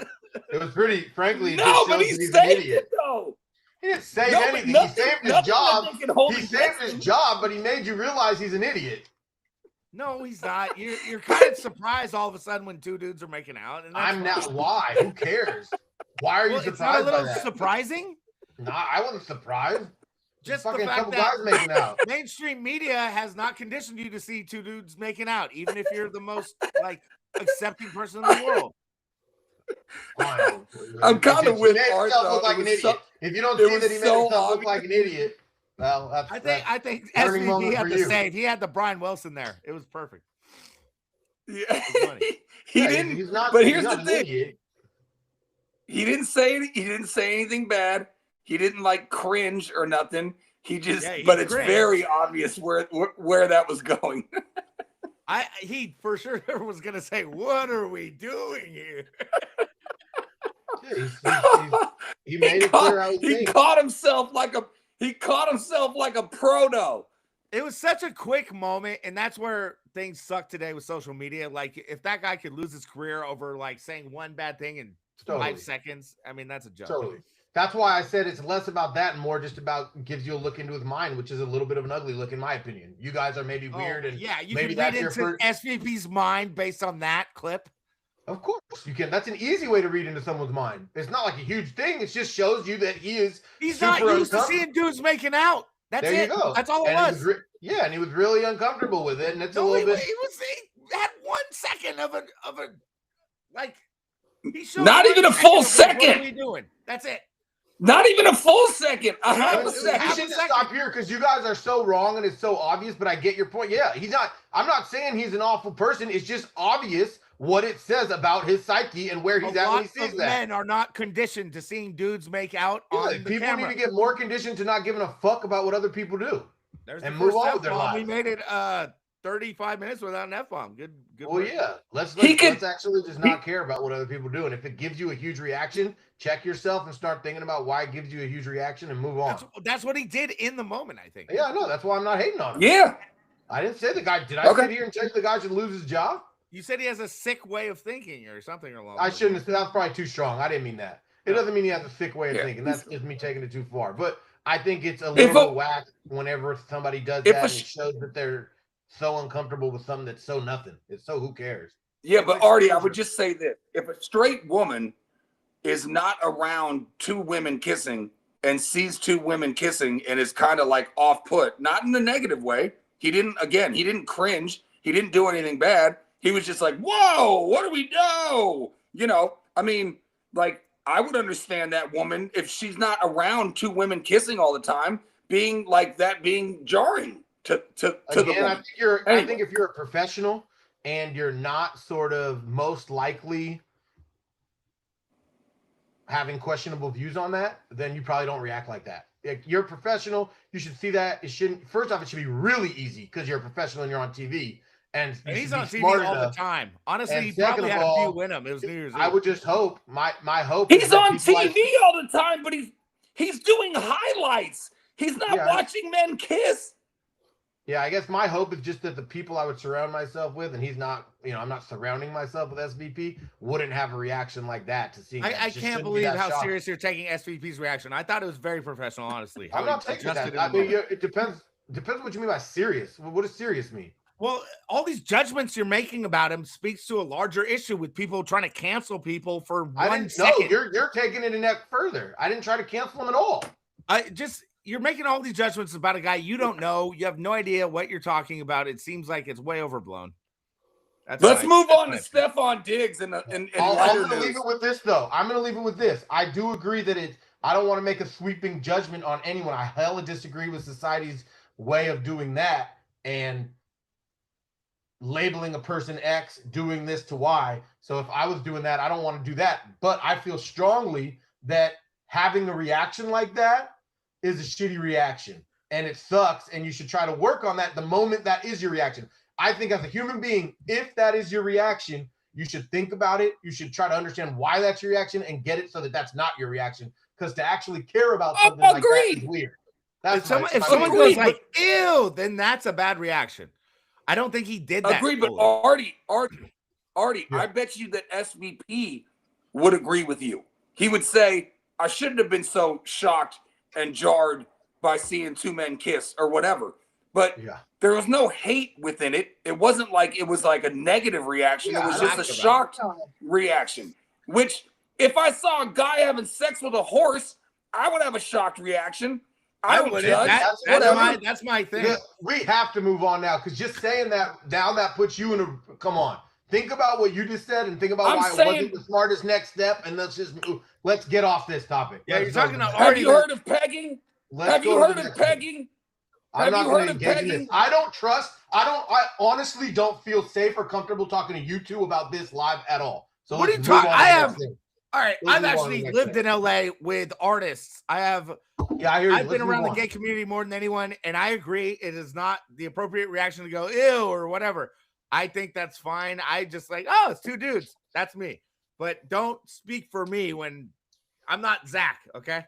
It was pretty, frankly, it No, just but shows he that he's an saved idiot. it though. He didn't save No, but anything. He nothing- saved his nothing job. that they can hold He against saved his him. job, but he made you realize he's an idiot. No, he's not. You're kind of surprised all of a sudden when two dudes are making out. And that's I'm fine. not. Why? Who cares? Why are you Well, it's not a surprised by little that? surprising. Nah, I wasn't surprised. Just Fucking the fact couple that guys making out. mainstream media has not conditioned you to see two dudes making out, even if you're the most accepting person in the world. Fine. I'm kinda If he with made Art, himself though. look like It an was idiot. so- If you don't it see was that he made so himself look obvious. like an idiot, well, I think learning SVP moment had for the you. save. He had the Brian Wilson there. It was perfect. Yeah. funny. he yeah, didn't. He's not. but he's here's not the an thing. idiot. He didn't say anything bad. He didn't cringe or nothing. He just Yeah, he but it's cringed. very obvious where that was going. He for sure was gonna say, "What are we doing here?" Yeah, he made it clear how he he thinks. caught himself like a proto. It was such a quick moment, and that's where things suck today with social media. Like, if that guy could lose his career over saying one bad thing in Totally. 5 seconds, I mean, that's a joke. Totally. That's why I said it's less about that and more just about gives you a look into his mind, which is a little bit of an ugly look in my opinion. You guys are maybe weird, and yeah, you maybe can read that's your into SVP's mind based on that clip. Of course you can. That's an easy way to read into someone's mind. It's not like a huge thing. It just shows you that he is. He's not super used to uncomfortable. seeing dudes making out. That's There it. you go. That's all it And was. Yeah, and he was really uncomfortable with it, and it's a little bit. He had 1 second of a like. He showed Not even a full second. What are we doing? That's it. Not even a full second. A half a We second. should just stop here because you guys are so wrong and it's so obvious. But I get your point. Yeah, he's not. I'm not saying he's an awful person. It's just obvious what it says about his psyche and where he's at when he sees that. Men are not conditioned to seeing dudes make out on the people camera. need to get more conditioned to not giving a fuck about what other people do. And move on with their lives. We made it 35 minutes without an F-bomb. Good. Well, work. yeah. Let's actually just not care about what other people do. And if it gives you a huge reaction, check yourself and start thinking about why it gives you a huge reaction and move on. That's what he did in the moment, I think. Yeah, I know. That's why I'm not hating on him. Yeah. I didn't say the guy. Did I sit here and tell you the guy should lose his job? You said he has a sick way of thinking or something along. I shouldn't have said that's probably too strong. I didn't mean that. It doesn't mean he has a sick way of thinking. That's just me taking it too far. But I think it's a little whack whenever somebody does that and it shows that they're so uncomfortable with something that's so nothing. It's so who cares? Yeah, but Artie, I would just say this. If a straight woman is not around two women kissing and sees two women kissing and is kind of like off put, not in the negative way. He didn't cringe. He didn't do anything bad. He was just like, whoa, what do we do? You know, I mean, like, I would understand that woman if she's not around two women kissing all the time, being like that, being jarring to the woman. I think if you're a professional and you're not sort of most likely having questionable views on that, then you probably don't react like that. Like, you're a professional, you should see that. It shouldn't. First off, it should be really easy because you're a professional and you're on TV. And he's on TV all the time. Honestly, he probably had a few in him. It was New Year's Eve. I would just hope. My hope. He's on TV all the time, but he's doing highlights. He's not watching men kiss. Yeah, I guess my hope is just that the people I would surround myself with, and he's not, I'm not surrounding myself with SVP, wouldn't have a reaction like that to seeing. I can't believe how serious you're taking SVP's reaction. I thought it was very professional, honestly. I'm not taking that. I mean, it depends what you mean by serious. What does serious mean? Well, all these judgments you're making about him speaks to a larger issue with people trying to cancel people for 1 second. No, you're taking it a neck further. I didn't try to cancel him at all. You're making all these judgments about a guy you don't know. You have no idea what you're talking about. It seems like it's way overblown. Let's move on to Stephon Diggs and I'm going to leave it with this, though. I'm going to leave it with this. I do agree that I don't want to make a sweeping judgment on anyone. I hella disagree with society's way of doing that and labeling a person X, doing this to Y. So if I was doing that, I don't want to do that. But I feel strongly that having a reaction like that is a shitty reaction. And it sucks. And you should try to work on that the moment that is your reaction. I think as a human being, if that is your reaction, you should think about it. You should try to understand why that's your reaction and get it so that that's not your reaction. Because to actually care about something like that is weird. If someone goes like, ew, then that's a bad reaction. I don't think he did that. Agree, but Artie, I bet you that SVP would agree with you. He would say, I shouldn't have been so shocked and jarred by seeing two men kiss or whatever. But there was no hate within it. It wasn't like it was like a negative reaction. It was just a shocked reaction. Which, if I saw a guy having sex with a horse, I would have a shocked reaction. I don't judge. That's my thing. Yeah, we have to move on now because just saying that now that puts you in a come on. Think about what you just said and think about why it wasn't the smartest next step. And let's get off this topic. Yeah, you're talking about. Have you heard of pegging? Have you heard of pegging? I'm not going to engage in this. I honestly don't feel safe or comfortable talking to you two about this live at all. So what are you talking? All right, I've actually lived in LA with artists. I've been around the gay community more than anyone, and I agree it is not the appropriate reaction to go ew or whatever. I think that's fine. I just like, oh, it's two dudes. That's me. But don't speak for me when I'm not Zach, okay?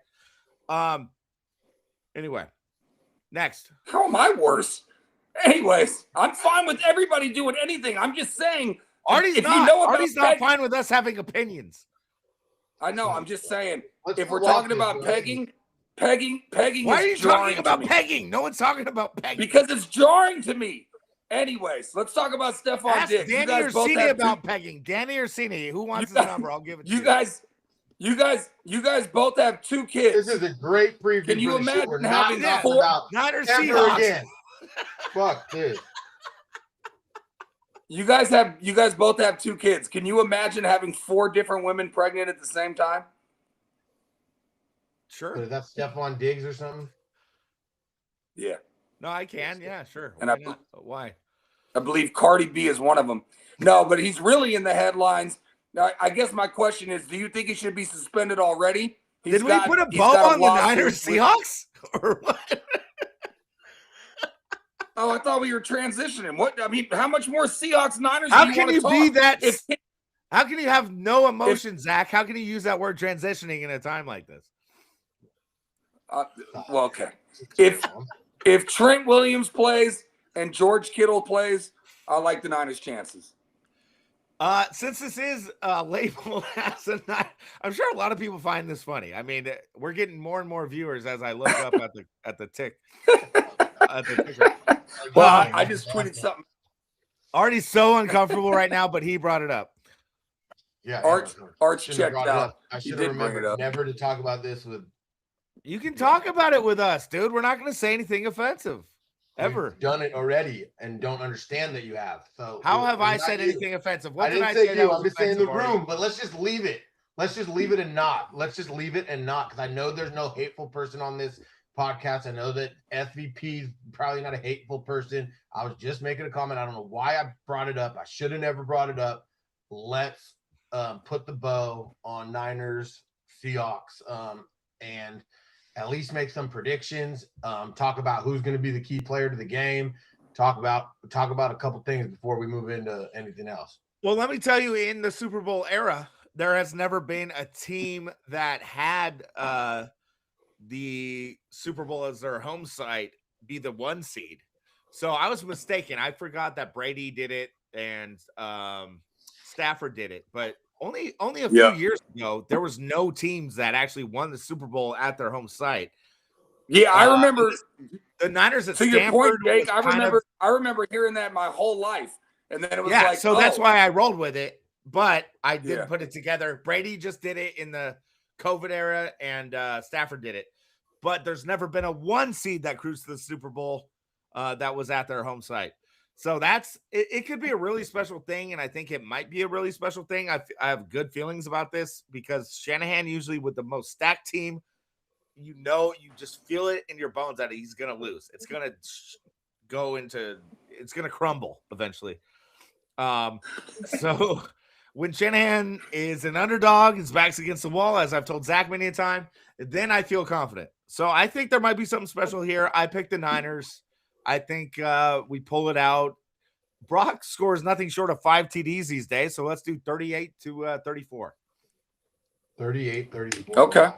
Anyway, next. How am I worse? Anyways, I'm fine with everybody doing anything. I'm just saying. Artie's not fine with us having opinions. I know. I'm just saying. If we're talking about pegging. Why are you talking about pegging? No one's talking about pegging because it's jarring to me. Anyways, let's talk about Stephon Diggs. Danny Orsini about pegging. Danny Orsini, who wants his number? I'll give it to you. You guys both have two kids. This is a great preview. Can you imagine having not Seahawks again? Fuck this. You guys both have 2 kids. Can you imagine having 4 different women pregnant at the same time? Sure. But is that Stephon Diggs or something? Yeah. No, I can. Yeah, sure. And Why not? Why? I believe Cardi B is one of them. No, but he's really in the headlines. Now, I guess my question is, do you think he should be suspended already? Did we put a bow on the Niners Seahawks? Or what? Oh, I thought we were transitioning. What? I mean, how much more Seahawks Niners How do you can want you to be talk? that? How can you have no emotion, Zach? How can you use that word transitioning in a time like this? Well, okay. If Trent Williams plays and George Kittle plays, I like the Niners' chances. Since this is labeled as a night, I'm sure a lot of people find this funny. I mean, we're getting more and more viewers as I look up at the tick. Well, I just tweeted something. Artie's so uncomfortable right now, but he brought it up. Yeah, Arch checked out. I should have remembered never to talk about this with. You can talk about it with us, dude. We're not going to say anything offensive. Ever. We've done it already and don't understand that you have. So how have I said anything offensive? What I didn't say you. I'm just saying the room, but let's just leave it. Let's just leave it and not. Let's just leave it and not, because I know there's no hateful person on this podcast. I know that SVP is probably not a hateful person. I was just making a comment. I don't know why I brought it up. I should have never brought it up. Let's put the bow on Niners Seahawks and at least make some predictions. Talk about who's going to be the key player to the game. Talk about a couple things before we move into anything else. Well, let me tell you, in the Super Bowl era, there has never been a team that had the Super Bowl as their home site be the 1 seed. So I was mistaken. I forgot that Brady did it and Stafford did it, but only a few years ago, there was no teams that actually won the Super Bowl at their home site. Yeah, I remember the Niners at to Stanford. Your point, Jake, I remember hearing that my whole life, and then it was like, so that's why I rolled with it. But I didn't put it together. Brady just did it in the COVID era, and Stafford did it. But there's never been a 1 seed that cruised to the Super Bowl that was at their home site. So it could be a really special thing, and I think it might be a really special thing. I have good feelings about this because Shanahan, usually with the most stacked team, you just feel it in your bones that he's going to lose. It's going to it's going to crumble eventually. So when Shanahan is an underdog, his back's against the wall, as I've told Zach many a time, then I feel confident. So I think there might be something special here. I picked the Niners. I think we pull it out. Brock scores nothing short of 5 TDs these days, so let's do 38 to 34. 38-34. Okay.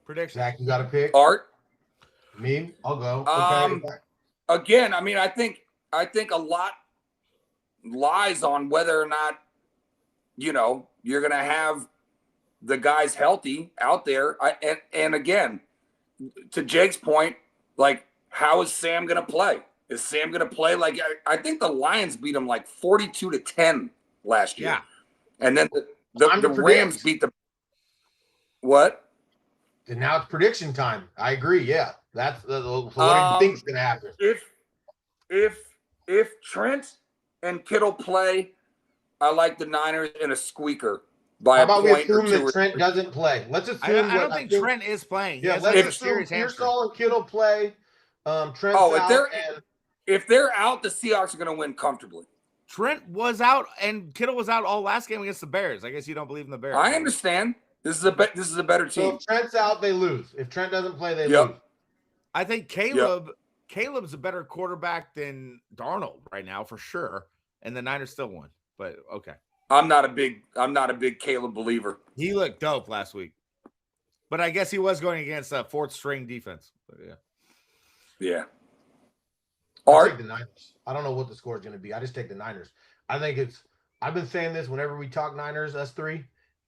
Prediction. Zach, you got to pick? Art? Me? I'll go. Okay. Again, I mean, I think a lot lies on whether or not, you're going to have the guys healthy out there. And again, to Jake's point, like, how is Sam going to play? Is Sam going to play? Like, I think the Lions beat them like 42-10 last year. Yeah. And then the Rams beat the what? And now it's prediction time. I agree. Yeah. That's what do you think is going to happen? If Trent and Kittle play, I like the Niners in a squeaker. How about we assume that Trent doesn't play? Let's assume. I don't think Trent is playing. Yeah, let's assume Pearsall and Kittle play. Trent's out. If they're out, the Seahawks are going to win comfortably. Trent was out and Kittle was out all last game against the Bears. I guess you don't believe in the Bears. I understand. This is a better team. So if Trent's out, they lose. If Trent doesn't play, they lose. I think Caleb's a better quarterback than Darnold right now for sure, and the Niners still won. But okay. I'm not a big Caleb believer. He looked dope last week, but I guess he was going against a 4th string defense. But yeah. I'll take the Niners. I don't know what the score is going to be. I just take the Niners. I think I've been saying this whenever we talk Niners, us 3.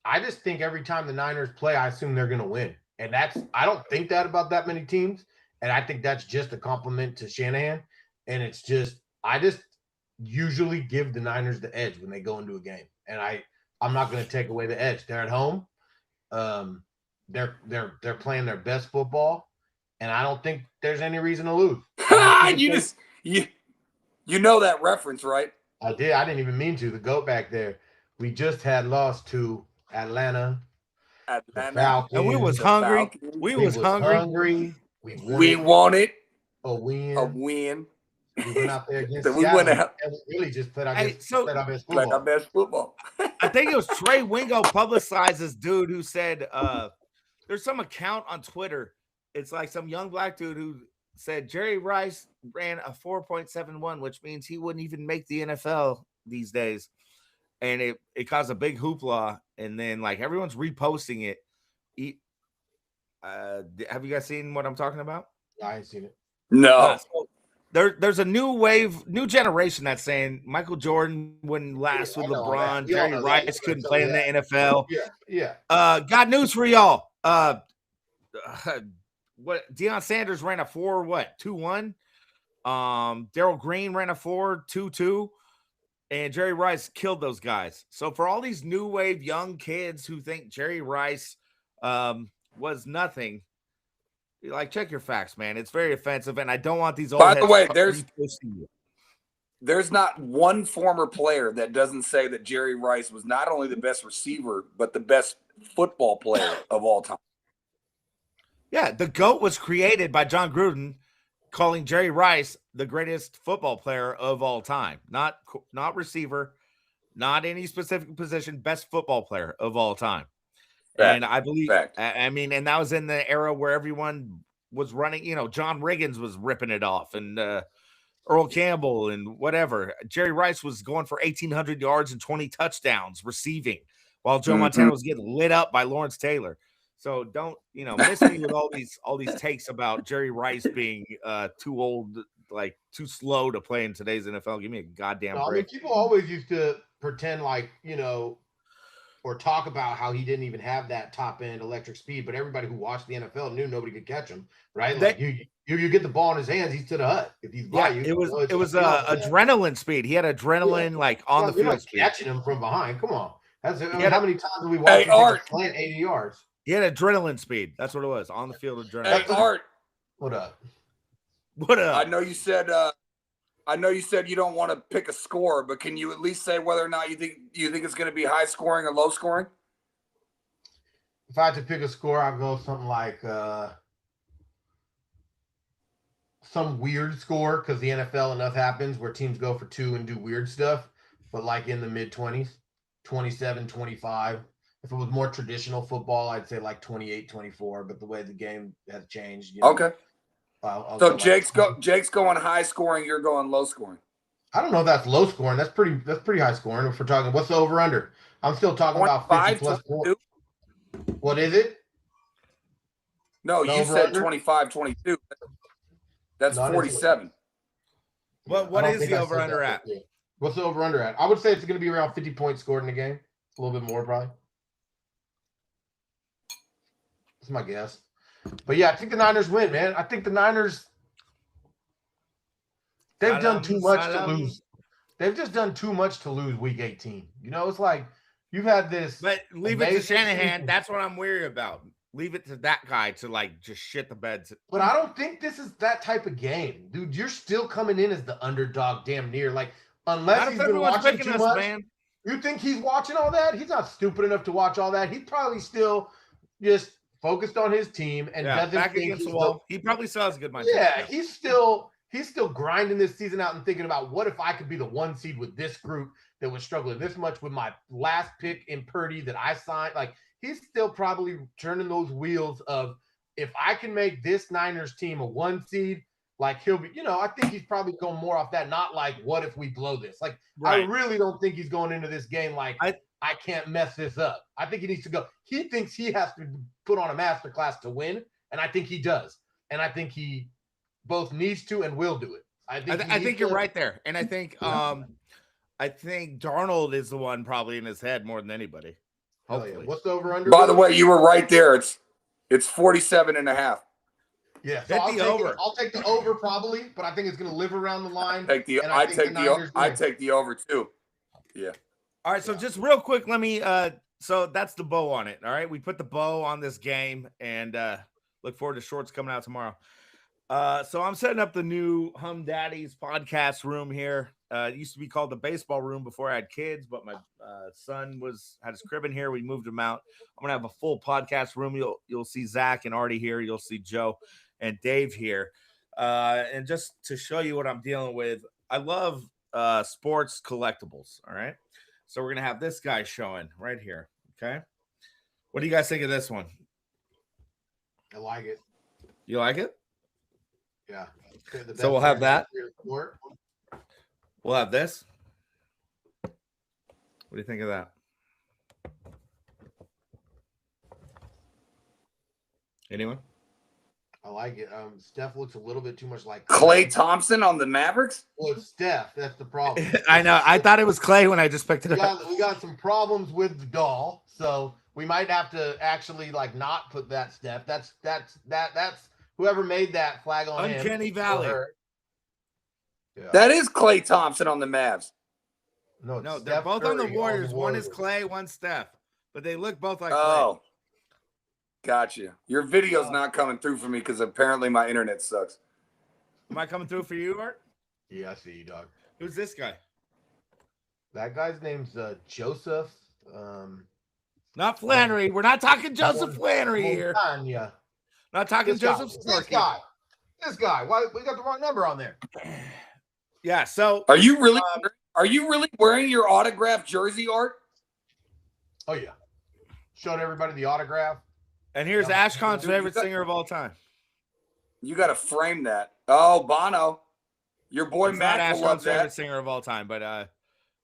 I just think every time the Niners play, I assume they're going to win. And I don't think that about that many teams. And I think that's just a compliment to Shanahan. And I just usually give the Niners the edge when they go into a game. And I'm not going to take away the edge. They're at home. They're playing their best football. and I don't think there's any reason to lose. You know that reference, right? I did. I didn't even mean to. The goat back there. We just had lost to Atlanta. The Falcons. And we was hungry. We was hungry. We wanted a win. We went out there against Seattle, and we really just played our best football. I think it was Trey Wingo publicized this dude who said there's some account on Twitter. It's like some young black dude who said Jerry Rice ran a 4.71, which means he wouldn't even make the NFL these days. And it caused a big hoopla. And then like everyone's reposting it. Have you guys seen what I'm talking about? I ain't seen it. No. There's a new generation that's saying Michael Jordan wouldn't last with LeBron. Jerry Rice couldn't play in the NFL. Yeah. Got news for y'all. What Deion Sanders ran a 2-1. Darryl Green ran a 4.22, and Jerry Rice killed those guys. So for all these new wave young kids who think Jerry Rice was nothing, like, check your facts, man. It's very offensive, and I don't want these old. By the way, there's not one former player that doesn't say that Jerry Rice was not only the best receiver but the best football player of all time. Yeah, the GOAT was created by John Gruden, calling Jerry Rice the greatest football player of all time. Not receiver, not any specific position, best football player of all time. And I believe, I mean, and that was in the era where everyone was running, John Riggins was ripping it off, and Earl Campbell and whatever. Jerry Rice was going for 1,800 yards and 20 touchdowns receiving, while Joe Montana was getting lit up by Lawrence Taylor. So don't, miss me with all these takes about Jerry Rice being too old, like too slow to play in today's NFL. Give me a goddamn break. I mean, people always used to pretend like, or talk about how he didn't even have that top end electric speed, but everybody who watched the NFL knew nobody could catch him, right? Like you get the ball in his hands, he's to the hut. If he's by you, it was adrenaline speed. He had adrenaline like on the field speed. Catching him from behind. Come on, how many times have we watched him slant 80 yards? He had adrenaline speed. That's what it was on the field. Adrenaline. Hey, Art, what up? I know you said you don't want to pick a score, but can you at least say whether or not you think it's going to be high scoring or low scoring? If I had to pick a score, I'd go something like some weird score, because the NFL enough happens where teams go for 2 and do weird stuff, but like in the mid-20s, 27, 25. If it was more traditional football, I'd say like 28, 24, but the way the game has changed. Okay. So Jake's going high scoring, you're going low scoring. I don't know if that's low scoring. That's pretty high scoring. If we're talking, what's the over under? I'm still talking about 50 plus. What is it? No, you said 25, 22. That's 47. What is the over under at? What's the over under at? I would say it's going to be around 50 points scored in the game. A little bit more probably. That's my guess. But yeah, I think the Niners win, man. I think the Niners, they've done too much to lose. They've just done too much to lose week 18. It's like you've had this. But leave it to Shanahan. That's what I'm worried about. Leave it to that guy to like just shit the bed. But I don't think this is that type of game, dude. You're still coming in as the underdog, damn near. Like unless he's been watching too much. Man. You think he's watching all that? He's not stupid enough to watch all that. He's probably still just focused on his team and doesn't back think against the wall. He probably still has a good mindset. Yeah, he's still grinding this season out and thinking about what if I could be the 1 seed with this group that was struggling this much with my last pick in Purdy that I signed. Like he's still probably turning those wheels of if I can make this Niners team a 1 seed, like he'll be, I think he's probably going more off that, not like what if we blow this? Like right. I really don't think he's going into this game like I can't mess this up. I think he needs to go. He thinks he has to put on a masterclass to win, and I think he does. And I think he both needs to and will do it. I think you're right there. And I think I think Darnold is the one probably in his head more than anybody. Hopefully. Yeah. What's the over under? By the way, you were right there. It's 47.5. Yeah, so I'll take the over probably, but I think it's going to live around the line. I take the over too. Yeah. All right, so just real quick, let me so that's the bow on it. All right, we put the bow on this game, and Look forward to shorts coming out tomorrow. So I'm setting up the new Hummdaddies podcast room here. It used to be called the baseball room before I had kids, but my son had his crib in here. We moved him out. I'm gonna have a full podcast room. You'll see Zach and Artie here. You'll see Joe and Dave here. And just to show you what I'm dealing with, I love sports collectibles. All right. So we're gonna have this guy showing right here. Okay. What do you guys think of this one? I like it. You like it? Yeah. So we'll have that. We'll have this. What do you think of that? Anyone? I like it. Steph looks a little bit too much like Klay Thompson on the Mavericks? Well, it's Steph. That's the problem. I know. I thought it was Klay when I just picked it up. We got some problems with the doll, so we might have to actually like not put that Steph. That's whoever made that flag on him. Uncanny Valley. Yeah. That is Klay Thompson on the Mavs. No, they're both on the Warriors. One is Klay, one's Steph. But they look both like Klay. Oh. Gotcha. Your video's not coming through for me because apparently my internet sucks. Am I coming through for you, Art? Yeah, I see you, dog. Who's this guy? That guy's name's Joseph. Not Flannery. We're not talking Joseph Flannery here. Yeah. Not talking Joseph. This guy. Why we got the wrong number on there? Yeah. So Are you really wearing your autographed jersey, Art? Oh yeah. Showed everybody the autograph. And here's Ashcon's favorite singer of all time. You got to frame that. Oh, Bono. Your boy It's Matt not will love Ashcon's favorite that. singer of all time, but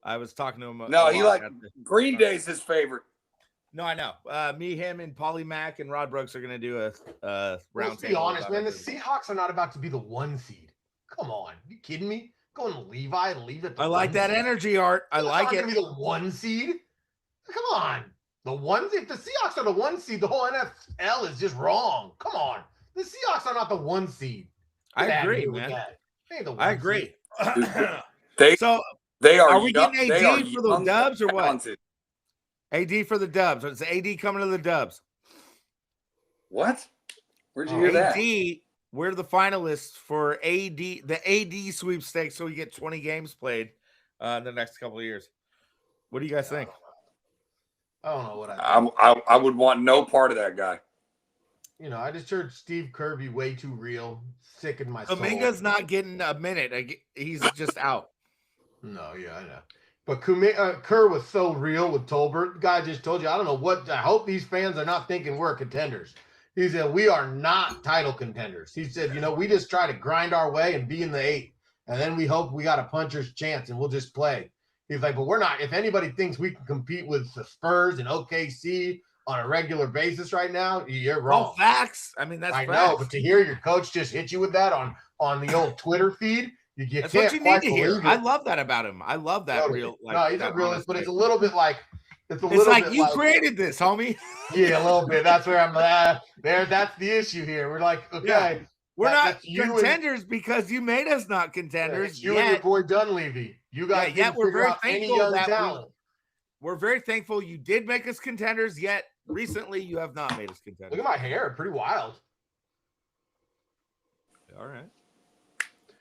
I was talking to him. No, he like Green Day's his favorite. No, I know. Me, him, and Paulie Mack and Rod Brooks are going to do a round Let's be honest, man. The Seahawks are not about to be the 1 seed. Come on. You kidding me? Going to Levi and leave it. I like that energy, Art. I like it. Going to be the 1 seed? Come on. The 1 seed? If the Seahawks are the 1 seed, the whole NFL is just wrong. Come on. The Seahawks are not the 1 seed. I agree, man. I agree. They are. Are we getting AD for the Dubs or what? Talented. AD for the Dubs. It's AD coming to the Dubs. What? Where'd you hear that? AD, we're the finalists for the AD sweepstakes, so we get 20 games played in the next couple of years. What do you guys think? I don't know what I would want no part of that guy. You know, I just heard Steve Kirby way too real. Sick in my soul. Kuminga's not getting a minute. He's just out. No, yeah, I know. But Kerr was so real with Tolbert. The guy just told you, I don't know what. I hope these fans are not thinking we're contenders. He said, we are not title contenders. He said, we just try to grind our way and be in the 8. And then we hope we got a puncher's chance and we'll just play. He's like, but we're not. If anybody thinks we can compete with the Spurs and OKC on a regular basis right now, you're wrong. Oh, facts. I mean, that's I facts. know, but to hear your coach just hit you with that on the old Twitter feed, you that's can't what you need to hear. it. I love that about him. I love that real. Like, no, he's a realist, but it's a little bit like it's like you created this, homie. Yeah, a little bit. That's where I'm there. That's the issue here. We're like, okay, yeah. We're not contenders because you made us not contenders. You and your boy Dunleavy. You guys we're very thankful that we're very thankful you did make us contenders. Yet recently, you have not made us contenders. Look at my hair, pretty wild. All right.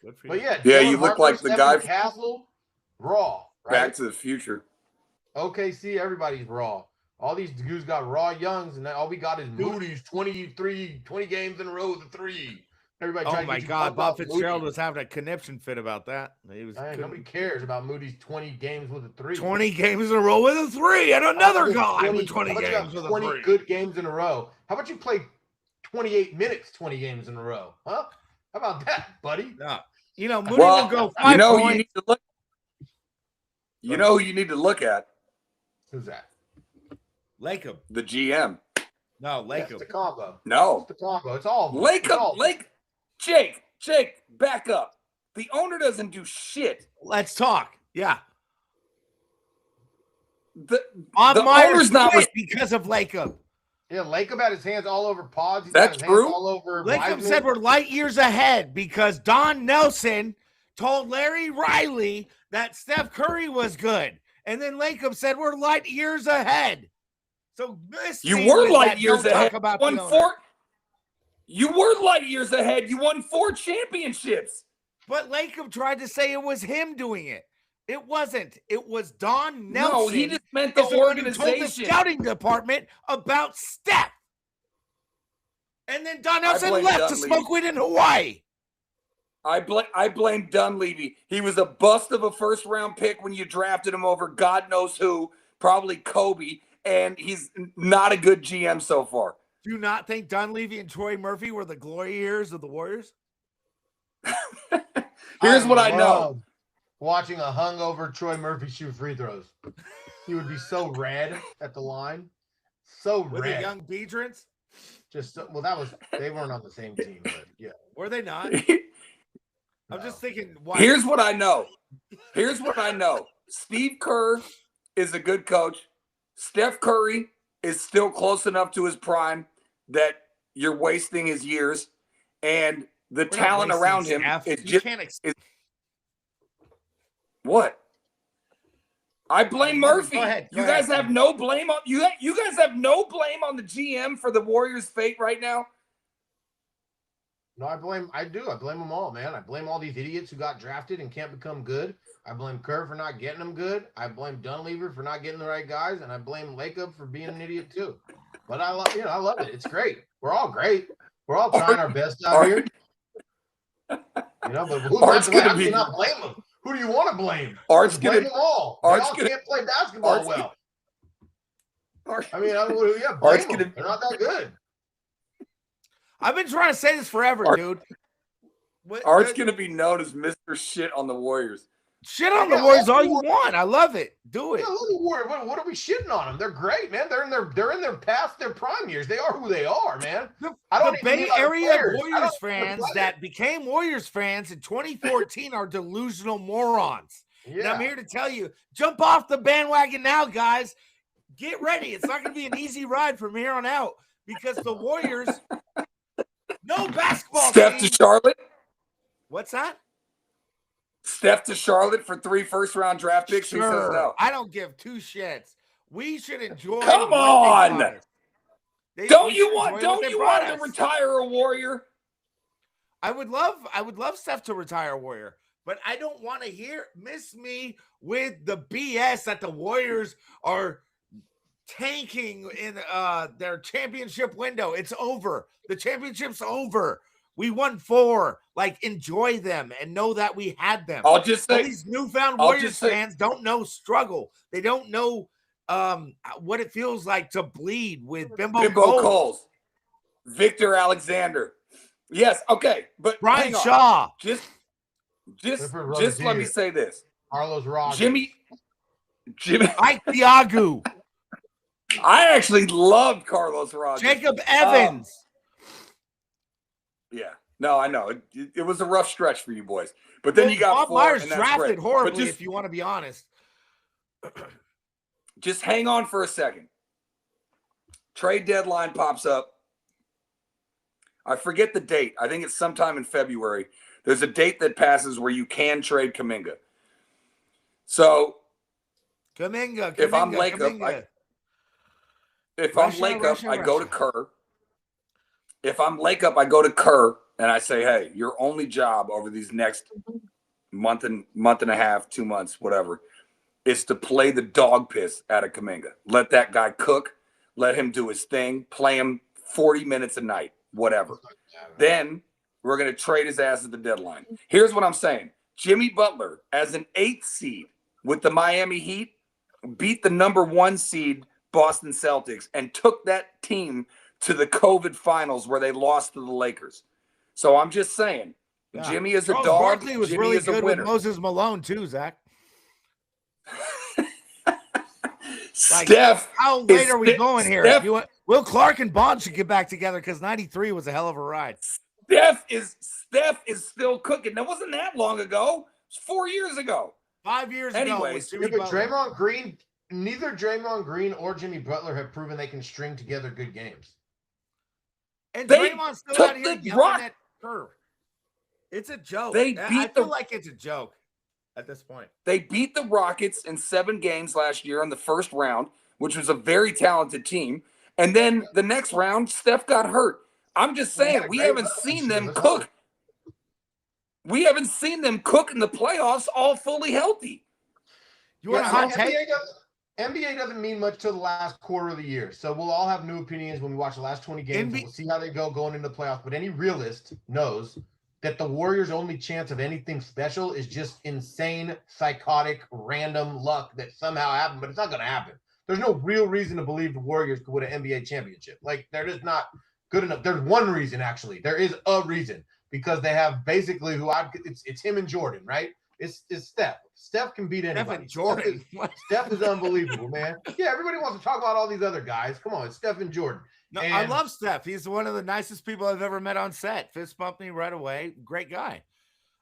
Good for you. But yeah, you look like the guy Castle, raw. Right? Back to the Future. OKC, everybody's raw. All these dudes got raw youngs, and all we got is Moody's 20 games in a row with a 3. Everybody. Oh my God, Bob Fitzgerald was having a conniption fit about that. Nobody cares about Moody's 20 games with a 3. 20 games in a row with a 3, and another guy with 20 games with a 3. 20 good games in a row. How about you play 28 minutes, 20 games in a row? Huh? How about that, buddy? Yeah. Moody will go 5 points. You need to look. You know who you need to look at? Who's that? Lakem. The GM. No, Lakem. That's the combo. No. It's the combo. It's all Lakem. Jake, back up. The owner doesn't do shit. Let's talk. Yeah. The owner's not because of Lakem. Yeah, Lakem had his hands all over pods. He's That's got his true. Hands all over Lakem said we're light years ahead because Don Nelson told Larry Riley that Steph Curry was good. And then Lakem said we're light years ahead. So this you were light years ahead. You were light years ahead. You won 4 championships. But Lacob tried to say it was him doing it. It wasn't. It was Don Nelson. No, he just meant the is one who told the organization. scouting department about Steph. And then Don Nelson left to smoke weed in Hawaii. I blame Dunleavy. He was a bust of a first-round pick when you drafted him over God knows who, probably Kobe, and he's not a good GM so far. Do you not think Dunleavy and Troy Murphy were the glory years of the Warriors? Here's what I know. Watching a hungover Troy Murphy shoot free throws. He would be so red at the line. So With red. the young Beadrins? They weren't on the same team, but yeah. Were they not? I'm just thinking. Here's what I know. Steve Kerr is a good coach. Steph Curry is still close enough to his prime that you're wasting his years. And the talent around him is just what? I blame Murphy. Go ahead. You guys have no blame on you guys have no blame on the GM for the Warriors' fate right now. No, I blame them all, man. I blame all these idiots who got drafted and can't become good. I blame Kerr for not getting them good. I blame Dunleavy for not getting the right guys, and I blame Lacob for being an idiot too. But I love it. It's great. We're all great. We're all trying our best out here. But who's not blame them? Who do you want to blame? Blame them all. They all can't play basketball well. Blame them. They're not that good. I've been trying to say this forever, dude. Art's going to be known as Mr. Shit on the Warriors. Shit on the Warriors all you want. I love it. Do it. What are we shitting on them? They're great, man. They're in their past their prime years. They are who they are, man. The Bay Area Warriors fans that became Warriors fans in 2014 are delusional morons. Yeah. And I'm here to tell you, jump off the bandwagon now, guys. Get ready. It's not going to be an easy ride from here on out because the Warriors, no basketball Steph to Charlotte. What's that? Steph to Charlotte for 3 first-round draft picks. Sure. Who says no? I don't give 2 shits. We should enjoy. Come on. Don't you want to retire a Warrior? I would love Steph to retire a Warrior, but I don't want to miss me with the BS that the Warriors are tanking in their championship window. It's over. The championship's over. We won 4. Like, enjoy them and know that we had them. I'll just say, all these newfound Warriors fans don't know struggle. They don't know what it feels like to bleed with Bimbo Coles. Victor Alexander. Yes, okay, but Brian Shaw. Just let me say this. Carlos Rogers. Jimmy. Ike Thiagu. I actually loved Carlos Rogers. Jacob Evans. Yeah. No, I know. It was a rough stretch for you boys. But then you got Bob 4. Myers and that's drafted great. horribly, if you want to be honest. Just hang on for a second. Trade deadline pops up. I forget the date. I think it's sometime in February. There's a date that passes where you can trade Kuminga. So Kuminga, if I'm Lacob, I go to Kerr. If I'm Lacob, I go to Kerr and I say, hey, your only job over these next month and a half, 2 months, whatever, is to play the dog piss out of Kuminga. Let that guy cook. Let him do his thing. Play him 40 minutes a night, whatever. Then we're going to trade his ass at the deadline. Here's what I'm saying. Jimmy Butler, as an 8th seed with the Miami Heat, beat the number 1 seed Boston Celtics and took that team to the COVID finals where they lost to the Lakers. So I'm just saying, Jimmy is a dog. Barkley was Jimmy really good with Moses Malone too, Zach. Steph, how late are we going here? Will Clark and Bond should get back together because 93 was a hell of a ride. Steph is still cooking. That wasn't that long ago. It was 4 years ago. 5 years ago. Anyways, but Draymond Green, neither Draymond Green or Jimmy Butler have proven they can string together good games. And Draymond's still out here yelling at Kerr. It's a joke. I feel like it's a joke at this point. They beat the Rockets in 7 games last year in the first round, which was a very talented team. And then the next round, Steph got hurt. I'm just They had saying a we great haven't run this seen year. them Let's cook. hope. We haven't seen them cook in the playoffs all fully healthy. You want a Yeah, hot take? NBA doesn't mean much till the last quarter of the year. So we'll all have new opinions when we watch the last 20 games. And we'll see how they go going into the playoffs. But any realist knows that the Warriors' only chance of anything special is just insane, psychotic, random luck that somehow happened. But it's not going to happen. There's no real reason to believe the Warriors could win an NBA championship. Like, they're just not good enough. There's one reason, actually. There is a reason. Because they have basically it's him and Jordan, right? It's Steph. Steph can beat anybody. Steph and Jordan. Steph is unbelievable, man. Yeah, everybody wants to talk about all these other guys. Come on, it's Steph and Jordan. No, I love Steph. He's one of the nicest people I've ever met on set. Fist bumped me right away. Great guy.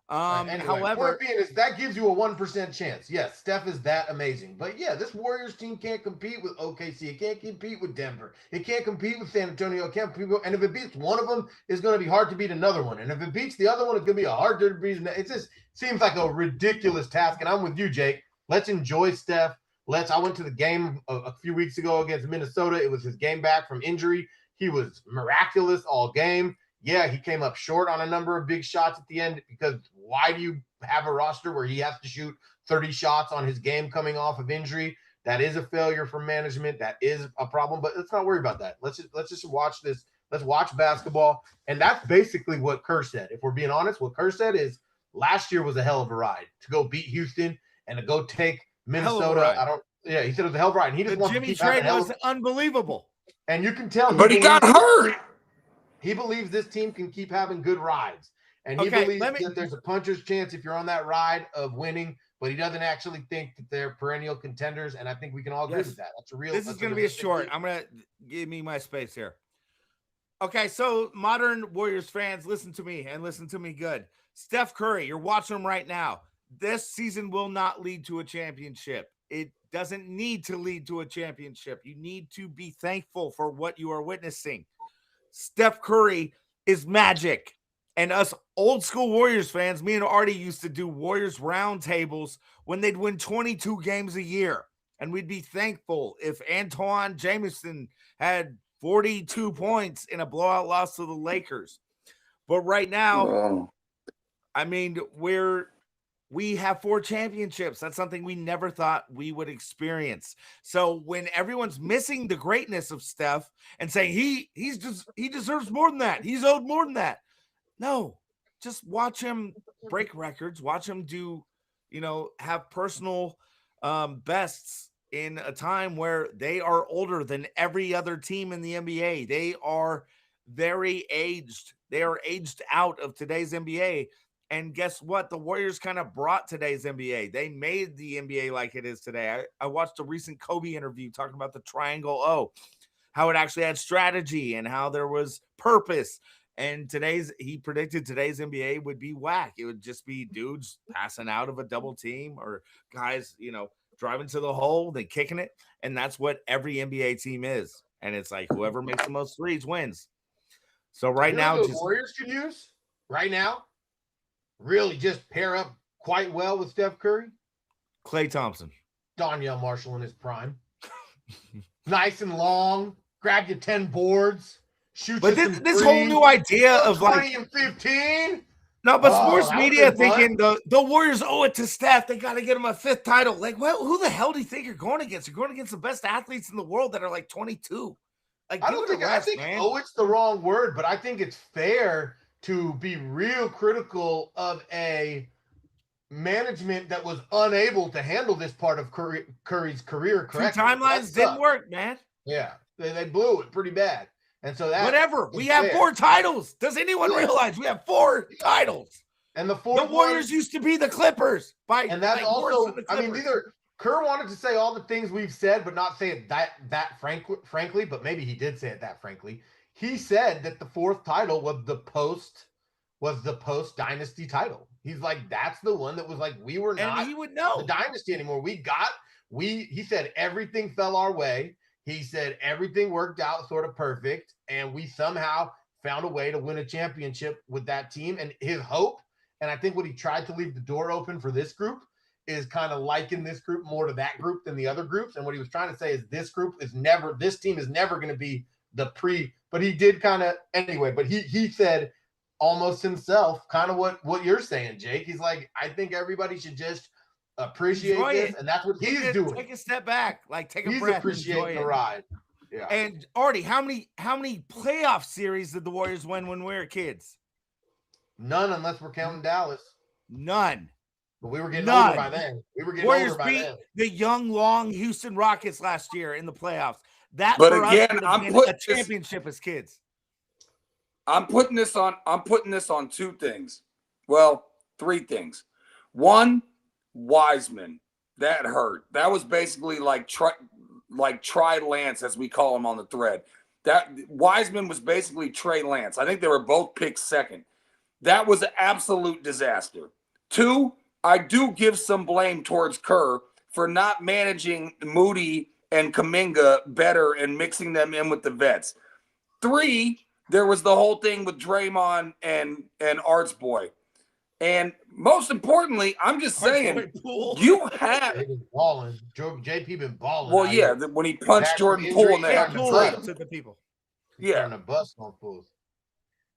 Anyway, However, point being is that gives you a 1% chance. Yes, Steph is that amazing. But yeah, this Warriors team can't compete with OKC. It can't compete with Denver. It can't compete with San Antonio. It can't compete with, and if it beats one of them, it's going to be hard to beat another one. And if it beats the other one, it's going to be a hard to beat. It just seems like a ridiculous task. And I'm with you, Jake. Let's enjoy Steph. I went to the game a few weeks ago against Minnesota. It was his game back from injury. He was miraculous all game. Yeah, he came up short on a number of big shots at the end because why do you have a roster where he has to shoot 30 shots on his game coming off of injury? That is a failure from management. That is a problem, but let's not worry about that. Let's just watch this. Let's watch basketball. And that's basically what Kerr said. If we're being honest, what Kerr said is last year was a hell of a ride to go beat Houston and to go take Minnesota. He said it was a hell of a ride. And he just wants Jimmy to keep trade was unbelievable. And you can tell But he got hurt. He believes this team can keep having good rides. And he believes that there's a puncher's chance if you're on that ride of winning, but he doesn't actually think that they're perennial contenders. And I think we can all agree with that. That's a real. This is going to be a short. I'm going to give me my space here. Okay, so modern Warriors fans, listen to me and listen to me good. Steph Curry, you're watching him right now. This season will not lead to a championship. It doesn't need to lead to a championship. You need to be thankful for what you are witnessing. Steph Curry is magic. And us old school Warriors fans, me and Artie used to do Warriors roundtables when they'd win 22 games a year. And we'd be thankful if Antoine Jameson had 42 points in a blowout loss to the Lakers. But right now, I mean, we have 4 championships. That's something we never thought we would experience. So when everyone's missing the greatness of Steph and saying he deserves more than that, he's owed more than that. No, just watch him break records, watch him do, have personal bests in a time where they are older than every other team in the NBA. They are very aged. They are aged out of today's NBA. And guess what? The Warriors kind of brought today's NBA. They made the NBA like it is today. I watched a recent Kobe interview talking about the Triangle O, how it actually had strategy and how there was purpose. And he predicted today's NBA would be whack. It would just be dudes passing out of a double team or guys, driving to the hole, then kicking it. And that's what every NBA team is. And it's like whoever makes the most threes wins. So right now, the Warriors could use right now, really just pair up quite well with Steph Curry. Klay Thompson. Donyell Marshall in his prime. Nice and long. Grab your 10 boards. Shoot. But this whole new idea of 20 and 15. No, but sports media thinking the Warriors owe it to Steph. They got to get him a 5th title. Like, well, who the hell do you think you're going against? You're going against the best athletes in the world that are like 22. Like, I think it's the wrong word, but I think it's fair to be real critical of a management that was unable to handle this part of Curry's career correctly. 2 timelines didn't work, man. Yeah, they blew it pretty bad. And so that whatever. We have 4 titles. Does anyone realize we have 4 titles? And the Warriors used to be the Clippers. And that's also, I mean, Kerr wanted to say all the things we've said, but not say it that frankly, but maybe he did say it that frankly. He said that the 4th title was the post dynasty title. He's like, that's the one that was like, we were not he would know the dynasty anymore. He said everything fell our way. He said everything worked out sort of perfect, and we somehow found a way to win a championship with that team. And his hope, and I think what he tried to leave the door open for this group, is kind of liken this group more to that group than the other groups. And what he was trying to say is this team is never going to be but he did kind of anyway. But he said almost himself, kind of what you're saying, Jake. He's like, I think everybody should just appreciate Enjoy this, it. and that's what he's doing. Take a step back, like take a He's breath, appreciating enjoy the it. ride. Yeah. And Artie, how many playoff series did the Warriors win when we were kids? None, unless we're counting Dallas. None. But we were getting older by then. Warriors beat the young, long Houston Rockets last year in the playoffs. That, but for again, us, I'm been putting a championship as kids. I'm putting this on two things. Well, three things. One, Wiseman. That hurt. That was basically like Trey Lance, as we call him on the thread. That Wiseman was basically Trey Lance. I think they were both picked second. That was an absolute disaster. Two, I do give some blame towards Kerr for not managing Moody and Kuminga better and mixing them in with the vets. Three, there was the whole thing with Draymond and Arts Boy. And most importantly, I'm just saying, you have been balling. JP been balling. Well, yeah, when he punched Jordan Poole in the head to the people. Yeah, the bus on Pools.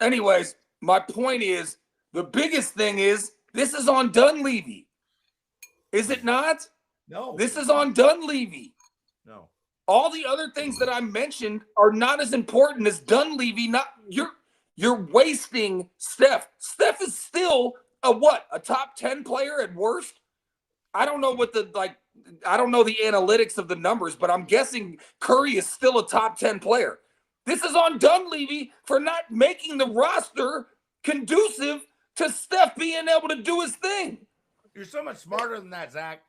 Anyways, my point is the biggest thing is this is on Dunleavy. Is it not? No. This is on Dunleavy. No. All the other things that I mentioned are not as important as Dunleavy. Not you're wasting Steph. Steph is still a top 10 player at worst? I don't know I don't know the analytics of the numbers, but I'm guessing Curry is still a top 10 player. This is on Dunleavy for not making the roster conducive to Steph being able to do his thing. You're so much smarter than that, Zach.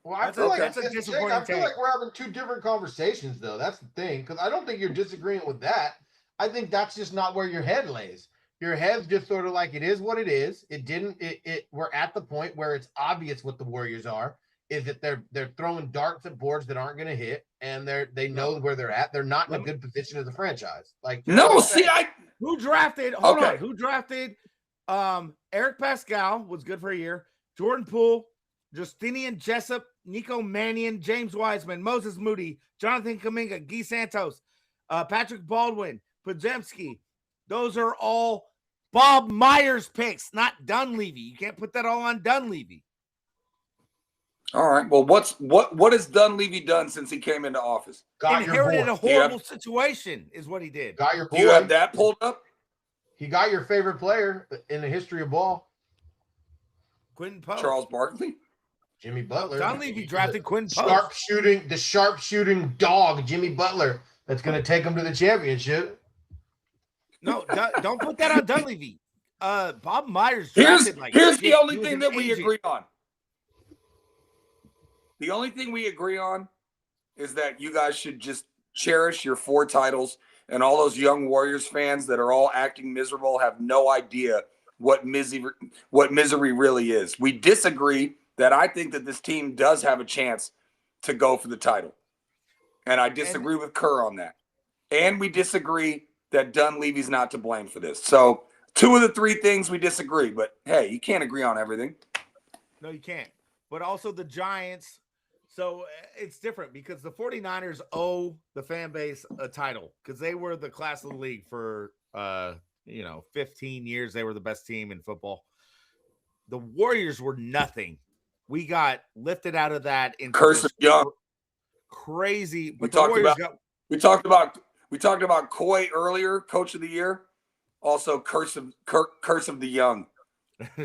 Well, I feel like we're having two different conversations, though. That's the thing, because I don't think you're disagreeing with that. I think that's just not where your head lays. Your head's just sort of like, it is what it is. We're at the point where it's obvious what the Warriors are, is that they're throwing darts at boards that aren't going to hit, and they know where they're at. They're not in a good position as a franchise. Who drafted? Hold on. Who drafted? Eric Pascal was good for a year. Jordan Poole, Justinian Jessup, Nico Mannion, James Wiseman, Moses Moody, Jonathan Kuminga, Guy Santos, Patrick Baldwin, Podziemski. Those are all Bob Myers picks, not Dunleavy. You can't put that all on Dunleavy. All right. Well, what has Dunleavy done since he came into office? Inherited a horrible situation is what he did. Got your boy. Do you have that pulled up? He got your favorite player in the history of ball. Quentin Pope. Charles Barkley. Jimmy Butler. Dunleavy drafted Quentin Pope. Sharpshooting dog, Jimmy Butler, that's going to take him to the championship. No, don't put that on Dunleavy. Bob Myers here's drafted the only thing that we agree on. The only thing we agree on is that you guys should just cherish your 4 titles, and all those young Warriors fans that are all acting miserable have no idea what misery really is. We disagree that I think that this team does have a chance to go for the title. And I disagree with Kerr on that. And we disagree that Dunleavy's not to blame for this. So 2 of the 3 things we disagree, but hey, you can't agree on everything. No, you can't. But also the Giants. So it's different because the 49ers owe the fan base a title because they were the class of the league for 15 years. They were the best team in football. The Warriors were nothing. We got lifted out of that into Curse of Young. Crazy. But we talked about Coy earlier, Coach of the Year. Also, Curse of the Young.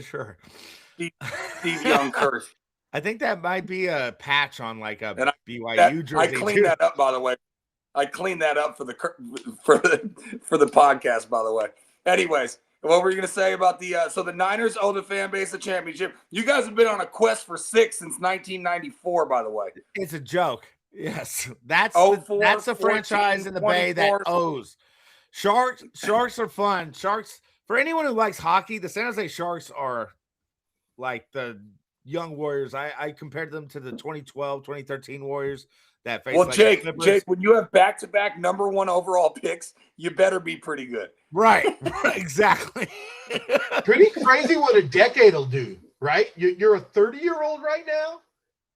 Sure. Steve Young curse. I think that might be a patch on like a BYU jersey. I cleaned that up, by the way. I cleaned that up for the podcast, by the way. Anyways, what were you going to say about so the Niners owe the fan base a championship? You guys have been on a quest for 6 since 1994, by the way. It's a joke. Yes, that's a franchise in the Bay that owes. Sharks are fun. Sharks, for anyone who likes hockey, the San Jose Sharks are like the young Warriors. I compared them to the 2012, 2013 Warriors that faced. Well, Jake, when you have back-to-back number 1 overall picks, you better be pretty good. Right. Exactly. Pretty crazy what a decade will do, right? You're a 30-year-old right now,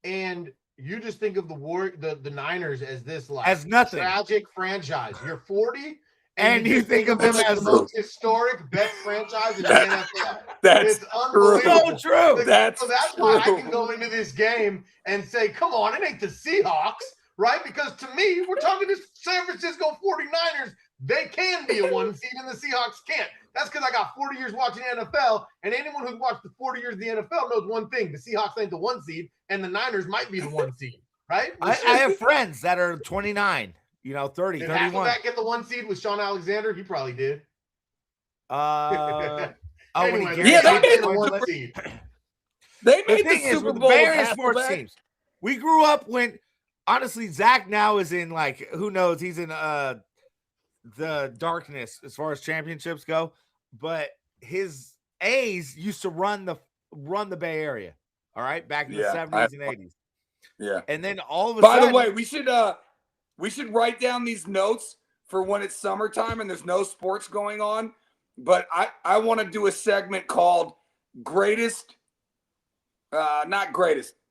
and you just think of the Niners as this like As nothing. tragic franchise. You're 40 And you think of them as the most historic best franchise in the NFL. That's It's unbelievable. so true. That's why I true. can go into this game and say, come on, it ain't the Seahawks, right? Because to me, we're talking to San Francisco 49ers. They can be a 1 seed and the Seahawks can't. That's because I got 40 years watching NFL, and anyone who's watched the 40 years of the NFL knows one thing: the Seahawks ain't the 1 seed, and the Niners might be the 1 seed, right? I have friends that are 29, 30, Did 31. Hasselbeck get the 1 seed with Sean Alexander? He probably did. Anyway, yeah, they made the 1 seed. They The made the thing is, Super with the Bowl Bay Area with sports Hasselbeck. teams, we grew up when, honestly, Zach now is in like, who knows? He's in the darkness as far as championships go, but his A's used to run the Bay Area. All right, back in the 70s and 80s. Yeah. And then all of a By sudden, the way, we should write down these notes for when it's summertime and there's no sports going on. But I want to do a segment called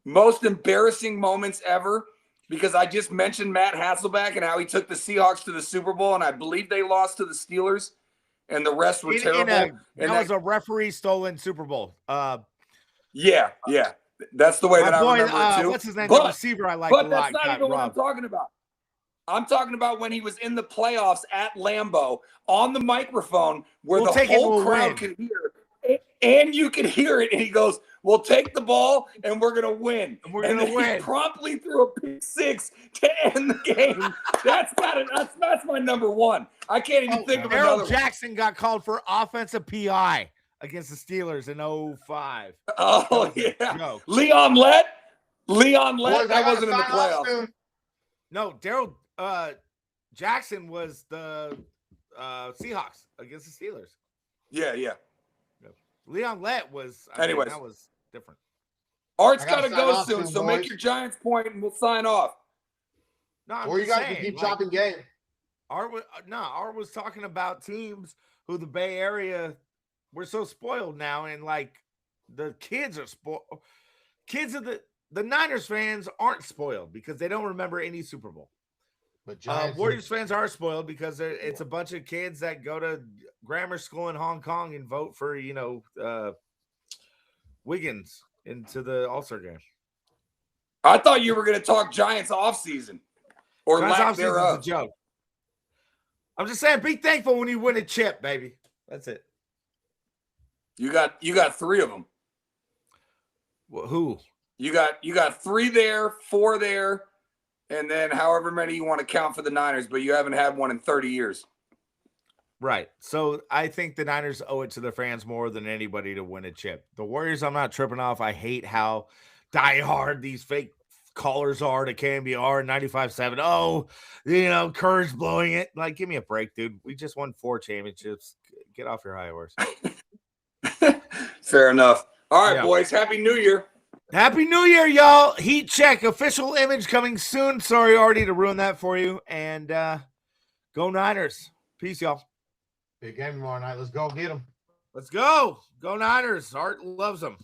most embarrassing moments ever, because I just mentioned Matt Hasselbeck and how he took the Seahawks to the Super Bowl, and I believe they lost to the Steelers, and the rest were terrible. that was a referee stolen Super Bowl. Yeah. That's the way My that boy, I remember it too. what's his name? The receiver I like a But lot. that's not even what I'm talking about. I'm talking about when he was in the playoffs at Lambeau on the microphone where the whole crowd could hear, and you could hear it, and he goes, "We'll take the ball and we're gonna win." And we're gonna win. He promptly threw a pick six to end the game. That's my number one. I can't even think of another Errol one. Jackson got called for offensive PI against the Steelers in 2005. Oh yeah, No. Leon Lett. Boys, That wasn't in the sign off playoffs. soon. No, Daryl Jackson was the Seahawks against the Steelers. Yeah. Leon Lett was. Anyways. That was different. Art's I got gotta to sign go off soon, soon, so make boys. your Giants point and we'll sign off. No, I'm Or you just guys can saying, keep like, chopping game. Art was talking about teams who the Bay Area, we're so spoiled now, and like the kids are spoiled. Kids of the Niners fans aren't spoiled because they don't remember any Super Bowl. But Giants Warriors fans are spoiled because it's a bunch of kids that go to grammar school in Hong Kong and vote for Wiggins into the All-Star game. I thought you were going to talk Giants offseason or Giants lack offseason's thereof. a joke. I'm just saying, be thankful when you win a chip, baby. That's it. You got three of them. Well, who? You got three there, four there, and then however many you want to count for the Niners, but you haven't had one in 30 years. Right. So I think the Niners owe it to their fans more than anybody to win a chip. The Warriors, I'm not tripping off. I hate how diehard these fake callers are to KMBR and 95.7. Oh, Kerr's blowing it. Like, give me a break, dude. We just won 4 championships. Get off your high horse. Fair enough. All right, Yeah. boys. Happy New Year. Happy New Year, y'all. Heat check. Official image coming soon. Sorry, Artie, to ruin that for you. And go Niners. Peace, y'all. Big game tomorrow night. Let's go get them. Let's go. Go Niners. Art loves them.